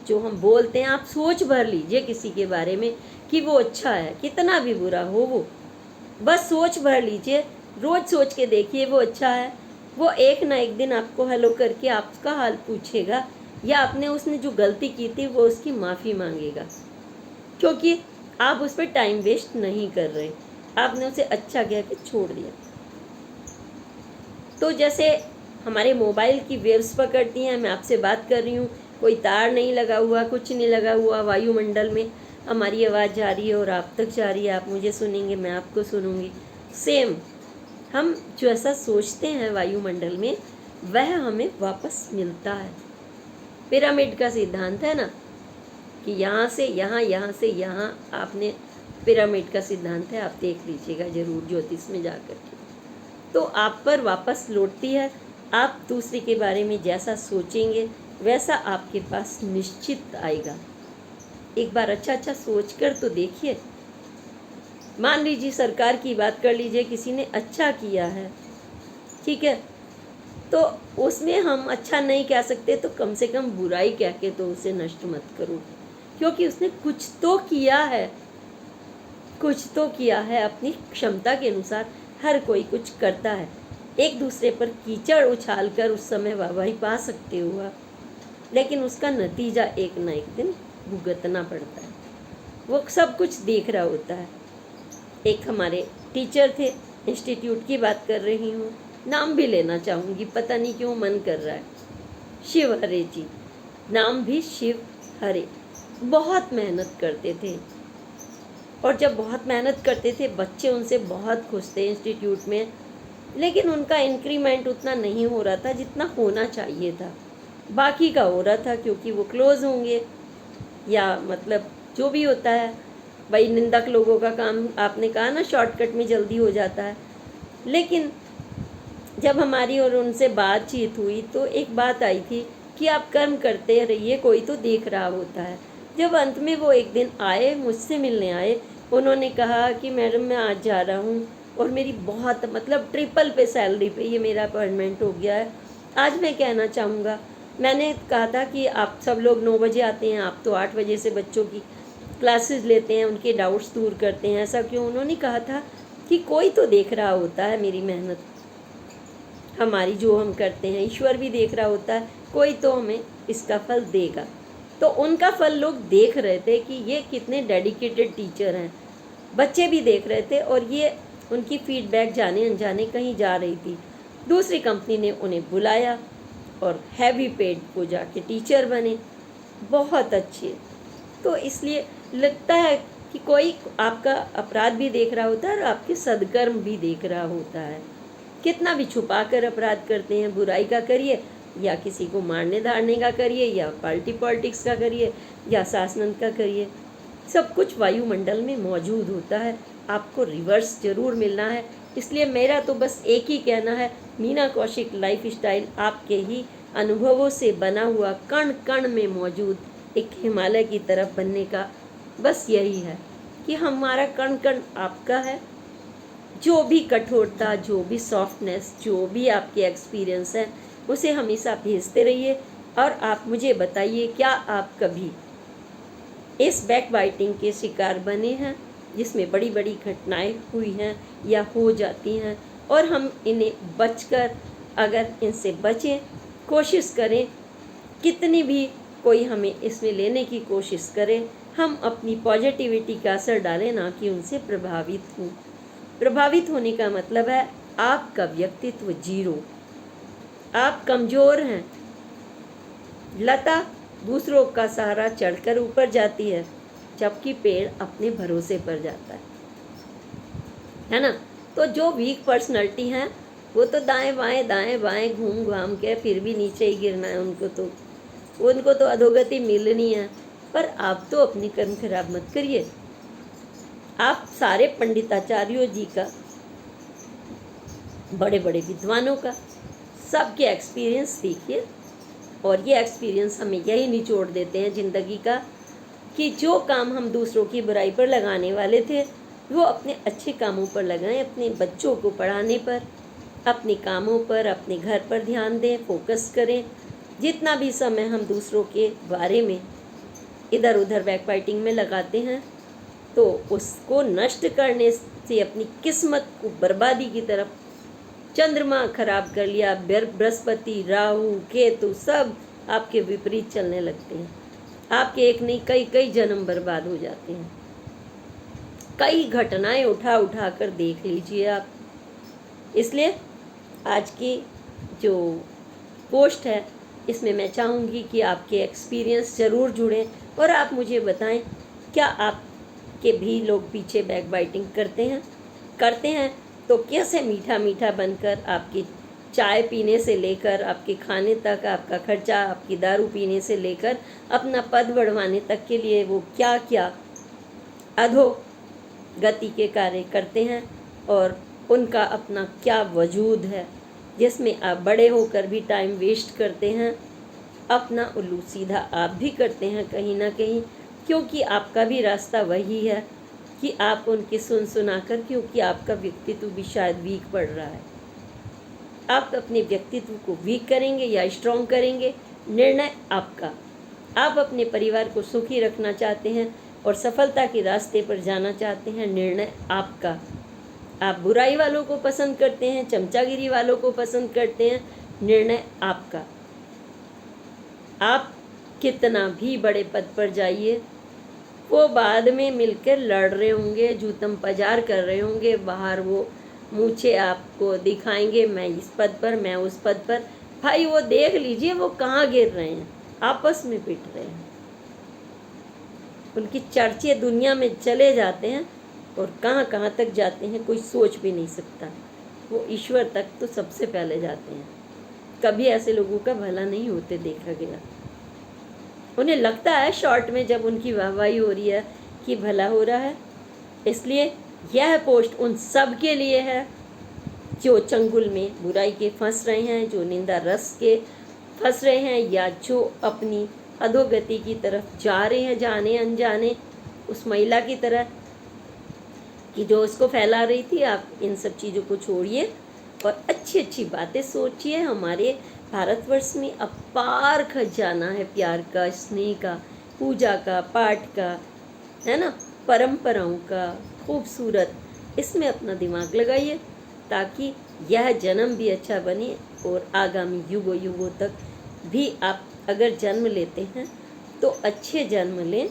जो हम बोलते हैं, आप सोच भर लीजिए किसी के बारे में कि वो अच्छा है, कितना भी बुरा हो वो, बस सोच भर लीजिए रोज़ सोच के देखिए वो अच्छा है। वो एक ना एक दिन आपको हेलो करके आपका हाल पूछेगा, या आपने उसने जो गलती की थी वो उसकी माफ़ी मांगेगा, क्योंकि आप उस पर टाइम वेस्ट नहीं कर रहे, आपने उसे अच्छा कह के छोड़ दिया। तो जैसे हमारे मोबाइल की वेव्स पकड़ती हैं, मैं आपसे बात कर रही हूँ, कोई तार नहीं लगा हुआ, कुछ नहीं लगा हुआ, वायुमंडल में हमारी आवाज़ जा रही है और आप तक जा रही है, आप मुझे सुनेंगे, मैं आपको सुनूंगी। सेम हम जो ऐसा सोचते हैं वायुमंडल में, वह हमें वापस मिलता है। पिरामिड का सिद्धांत है ना कि यहाँ से यहाँ, यहाँ से यहाँ, आपने पिरामिड का सिद्धांत है, आप देख लीजिएगा जरूर ज्योतिष में जाकर के। तो आप पर वापस लौटती है। आप दूसरे के बारे में जैसा सोचेंगे वैसा आपके पास निश्चित आएगा। एक बार अच्छा अच्छा सोच कर तो देखिए। मान लीजिए सरकार की बात कर लीजिए, किसी ने अच्छा किया है, ठीक है, तो उसमें हम अच्छा नहीं कह सकते, तो कम से कम बुराई कह के तो उसे नष्ट मत करो, क्योंकि उसने कुछ तो किया है, कुछ तो किया है। अपनी क्षमता के अनुसार हर कोई कुछ करता है। एक दूसरे पर कीचड़ उछाल कर उस समय वाहवाही पा सकते हुआ, लेकिन उसका नतीजा एक ना एक दिन भुगतना पड़ता है। वो सब कुछ देख रहा होता है। एक हमारे टीचर थे, इंस्टीट्यूट की बात कर रही हूँ, नाम भी लेना चाहूँगी, पता नहीं क्यों मन कर रहा है, शिव हरे जी, नाम भी शिव हरे। बहुत मेहनत करते थे, और जब बहुत मेहनत करते थे बच्चे उनसे बहुत खुश थे इंस्टीट्यूट में, लेकिन उनका इंक्रीमेंट उतना नहीं हो रहा था जितना होना चाहिए था। बाकी का हो रहा था क्योंकि वो क्लोज होंगे, या मतलब जो भी होता है भाई, निंदक लोगों का काम आपने कहा ना शॉर्टकट में जल्दी हो जाता है। लेकिन जब हमारी और उनसे बातचीत हुई तो एक बात आई थी कि आप कर्म करते रहिए, कोई तो देख रहा होता है। जब अंत में वो एक दिन आए, मुझसे मिलने आए, उन्होंने कहा कि मैडम मैं आज जा रहा हूँ और मेरी बहुत मतलब ट्रिपल पे सैलरी पे ये मेरा अपॉइंटमेंट हो गया है। आज मैं कहना चाहूँगा, मैंने कहा था कि आप सब लोग 9 बजे आते हैं, आप तो 8 बजे से बच्चों की क्लासेस लेते हैं, उनके डाउट्स दूर करते हैं, ऐसा क्यों? उन्होंने कहा था कि कोई तो देख रहा होता है मेरी मेहनत, हमारी जो हम करते हैं, ईश्वर भी देख रहा होता है, कोई तो हमें इसका फल देगा। तो उनका फल लोग देख रहे थे कि ये कितने डेडिकेटेड टीचर हैं, बच्चे भी देख रहे थे, और ये उनकी फीडबैक जाने अनजाने कहीं जा रही थी। दूसरी कंपनी ने उन्हें बुलाया और हैवी पेड को जाके टीचर बने, बहुत अच्छे। तो इसलिए लगता है कि कोई आपका अपराध भी देख रहा होता है और आपके सद्कर्म भी देख रहा होता है। कितना भी छुपा कर अपराध करते हैं, बुराई का करिए, या किसी को मारने धारने का करिए, या पार्टी पॉलिटिक्स का करिए, या शासन का करिए, सब कुछ वायुमंडल में मौजूद होता है। आपको रिवर्स जरूर मिलना है। इसलिए मेरा तो बस एक ही कहना है, मीना कौशिक लाइफ स्टाइल आपके ही अनुभवों से बना हुआ, कण कण में मौजूद एक हिमालय की तरफ बनने का बस यही है कि हमारा कण कण आपका है। जो भी कठोरता, जो भी सॉफ्टनेस, जो भी आपके एक्सपीरियंस है, उसे हमेशा भेजते रहिए। और आप मुझे बताइए, क्या आप कभी इस बैक बाइटिंग के शिकार बने हैं, जिसमें बड़ी बड़ी घटनाएं हुई हैं या हो जाती हैं, और हम इन्हें बचकर, अगर इनसे बचें, कोशिश करें, कितनी भी कोई हमें इसमें लेने की कोशिश करे, हम अपनी पॉजिटिविटी का असर डालें, ना कि उनसे प्रभावित हों। प्रभावित होने का मतलब है आपका व्यक्तित्व जीरो, आप कमज़ोर हैं। लता दूसरों का सहारा चढ़कर ऊपर जाती है, जबकि पेड़ अपने भरोसे पर जाता है ना। तो जो वीक पर्सनैलिटी हैं वो तो दाएं बाएं घूम घाम के फिर भी नीचे ही गिरना है, उनको तो अधोगति मिलनी है। पर आप तो अपनी कर्म खराब मत करिए। आप सारे पंडिताचार्यों जी का, बड़े बड़े विद्वानों का, सबके एक्सपीरियंस देखिए, और ये एक्सपीरियंस हमें यही निचोड़ देते हैं ज़िंदगी का, कि जो काम हम दूसरों की बुराई पर लगाने वाले थे वो अपने अच्छे कामों पर लगाएं, अपने बच्चों को पढ़ाने पर, अपने कामों पर, अपने घर पर ध्यान दें, फोकस करें। जितना भी समय हम दूसरों के बारे में इधर उधर बैकबाइटिंग में लगाते हैं, तो उसको नष्ट करने से अपनी किस्मत को बर्बादी की तरफ चंद्रमा खराब कर लिया, बृहस्पति, राहु, केतु सब आपके विपरीत चलने लगते हैं। आपके एक नहीं कई कई जन्म बर्बाद हो जाते हैं। कई घटनाएं उठा उठा कर देख लीजिए आप। इसलिए आज की जो पोस्ट है इसमें मैं चाहूँगी कि आपके एक्सपीरियंस ज़रूर जुड़ें और आप मुझे बताएं, क्या आपके भी लोग पीछे बैक बाइटिंग करते हैं तो कैसे मीठा मीठा बनकर आपकी चाय पीने से लेकर आपके खाने तक, आपका खर्चा, आपकी दारू पीने से लेकर अपना पद बढ़वाने तक के लिए वो क्या क्या अधोगति के कार्य करते हैं और उनका अपना क्या वजूद है जिसमें आप बड़े होकर भी टाइम वेस्ट करते हैं। अपना उल्लू सीधा आप भी करते हैं कहीं ना कहीं, क्योंकि आपका भी रास्ता वही है कि आप उनकी सुनाकर, क्योंकि आपका व्यक्तित्व भी शायद वीक पड़ रहा है। आप अपने व्यक्तित्व को वीक करेंगे या स्ट्रॉन्ग करेंगे, निर्णय आपका। आप अपने परिवार को सुखी रखना चाहते हैं और सफलता के रास्ते पर जाना चाहते हैं, निर्णय आपका। आप बुराई वालों को पसंद करते हैं, चमचागिरी वालों को पसंद करते हैं, निर्णय आपका। आप कितना भी बड़े पद पर जाइए, वो बाद में मिलकर लड़ रहे होंगे, जूतम पजार कर रहे होंगे बाहर, वो मूछे आपको दिखाएंगे, मैं इस पद पर, मैं उस पद पर। भाई वो देख लीजिए वो कहाँ गिर रहे हैं, आपस में पिट रहे हैं। उनकी चर्चे दुनिया में चले जाते हैं और कहाँ कहाँ तक जाते हैं कोई सोच भी नहीं सकता। वो ईश्वर तक तो सबसे पहले जाते हैं। कभी ऐसे लोगों का भला नहीं होते देखा गया। उन्हें लगता है शॉर्ट में जब उनकी वाहवाही हो रही है कि भला हो रहा है। इसलिए यह पोस्ट उन सब के लिए है जो चंगुल में बुराई के फंस रहे हैं, जो निंदा रस के फंस रहे हैं, या जो अपनी अधोगति की तरफ जा रहे हैं जाने अनजाने, उस महिला की तरह कि जो उसको फैला रही थी। आप इन सब चीज़ों को छोड़िए और अच्छी अच्छी बातें सोचिए। हमारे भारतवर्ष में अपार खजाना है प्यार का, स्नेह का, पूजा का, पाठ का, है ना, परंपराओं का, खूबसूरत। इसमें अपना दिमाग लगाइए ताकि यह जन्म भी अच्छा बने और आगामी युगों युगों तक भी आप अगर जन्म लेते हैं तो अच्छे जन्म लें।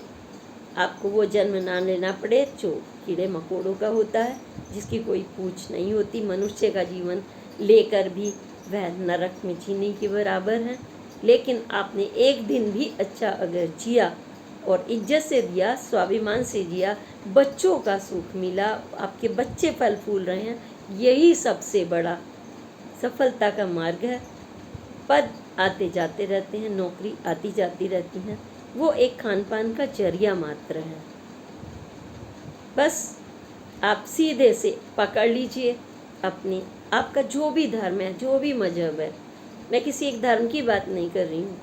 आपको वो जन्म ना लेना पड़े जो कीड़े मकोड़ों का होता है, जिसकी कोई पूछ नहीं होती। मनुष्य का जीवन लेकर भी वह नरक में जीने के बराबर है। लेकिन आपने एक दिन भी अच्छा अगर जिया और इज्जत से दिया, स्वाभिमान से जिया, बच्चों का सुख मिला, आपके बच्चे फल फूल रहे हैं, यही सबसे बड़ा सफलता का मार्ग है। पद आते जाते रहते हैं, नौकरी आती जाती रहती हैं, वो एक खान पान का जरिया मात्र है। बस आप सीधे से पकड़ लीजिए अपने आपका जो भी धर्म है, जो भी मजहब है। मैं किसी एक धर्म की बात नहीं कर रही हूँ।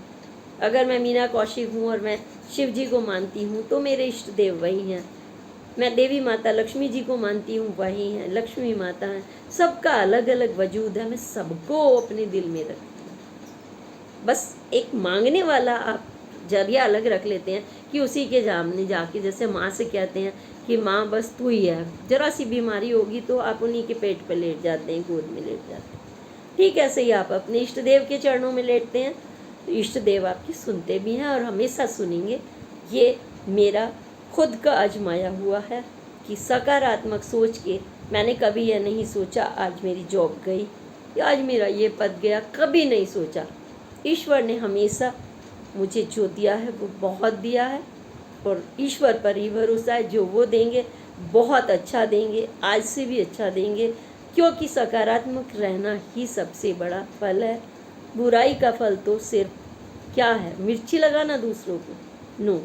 अगर मैं मीना कौशिक हूँ और मैं शिव जी को मानती हूँ तो मेरे इष्ट देव वही हैं। मैं देवी माता लक्ष्मी जी को मानती हूँ, वही हैं, लक्ष्मी माता हैं। सबका अलग अलग वजूद है, मैं सबको अपने दिल में रखती हूँ। बस एक मांगने वाला आप जरिया अलग रख लेते हैं कि उसी के सामने जाके, जैसे माँ से कहते हैं कि माँ बस तू ही है, जरा सी बीमारी होगी तो आप उन्हीं के पेट पर लेट जाते हैं, गोद में लेट जाते हैं। ठीक ऐसे ही आप अपने इष्ट देव के चरणों में लेटते हैं तो इष्ट देव आपकी सुनते भी हैं और हमेशा सुनेंगे। ये मेरा खुद का आजमाया हुआ है कि सकारात्मक सोच के मैंने कभी यह नहीं सोचा आज मेरी जॉब गई या आज मेरा ये पद गया, कभी नहीं सोचा। ईश्वर ने हमेशा मुझे जो दिया है वो बहुत दिया है और ईश्वर पर ही भरोसा है, जो वो देंगे बहुत अच्छा देंगे, आज से भी अच्छा देंगे, क्योंकि सकारात्मक रहना ही सबसे बड़ा फल है। बुराई का फल तो सिर्फ क्या है, मिर्ची लगाना दूसरों को, नो,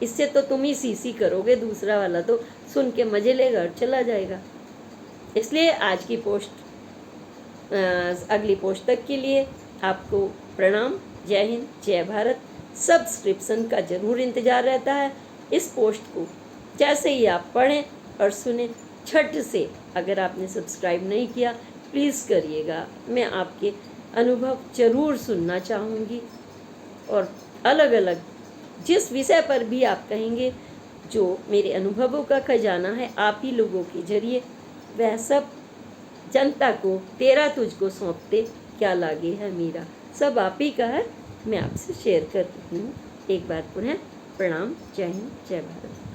इससे तो तुम ही सीसी करोगे, दूसरा वाला तो सुन के मजे लेगा और चला जाएगा। इसलिए आज की पोस्ट अगली पोस्ट तक के लिए आपको प्रणाम। जय हिंद, जय भारत। सब्सक्रिप्शन का ज़रूर इंतज़ार रहता है। इस पोस्ट को जैसे ही आप पढ़ें और सुने, झट से अगर आपने सब्सक्राइब नहीं किया प्लीज़ करिएगा। मैं आपके अनुभव ज़रूर सुनना चाहूँगी और अलग अलग जिस विषय पर भी आप कहेंगे, जो मेरे अनुभवों का खजाना है आप ही लोगों के जरिए, वह सब जनता को तेरा तुझको सौंपते क्या लागे है मीरा। सब आप ही का है, मैं आपसे शेयर कर रही हूँ। एक बार पुनः प्रणाम। जय हिंद, जय भारत।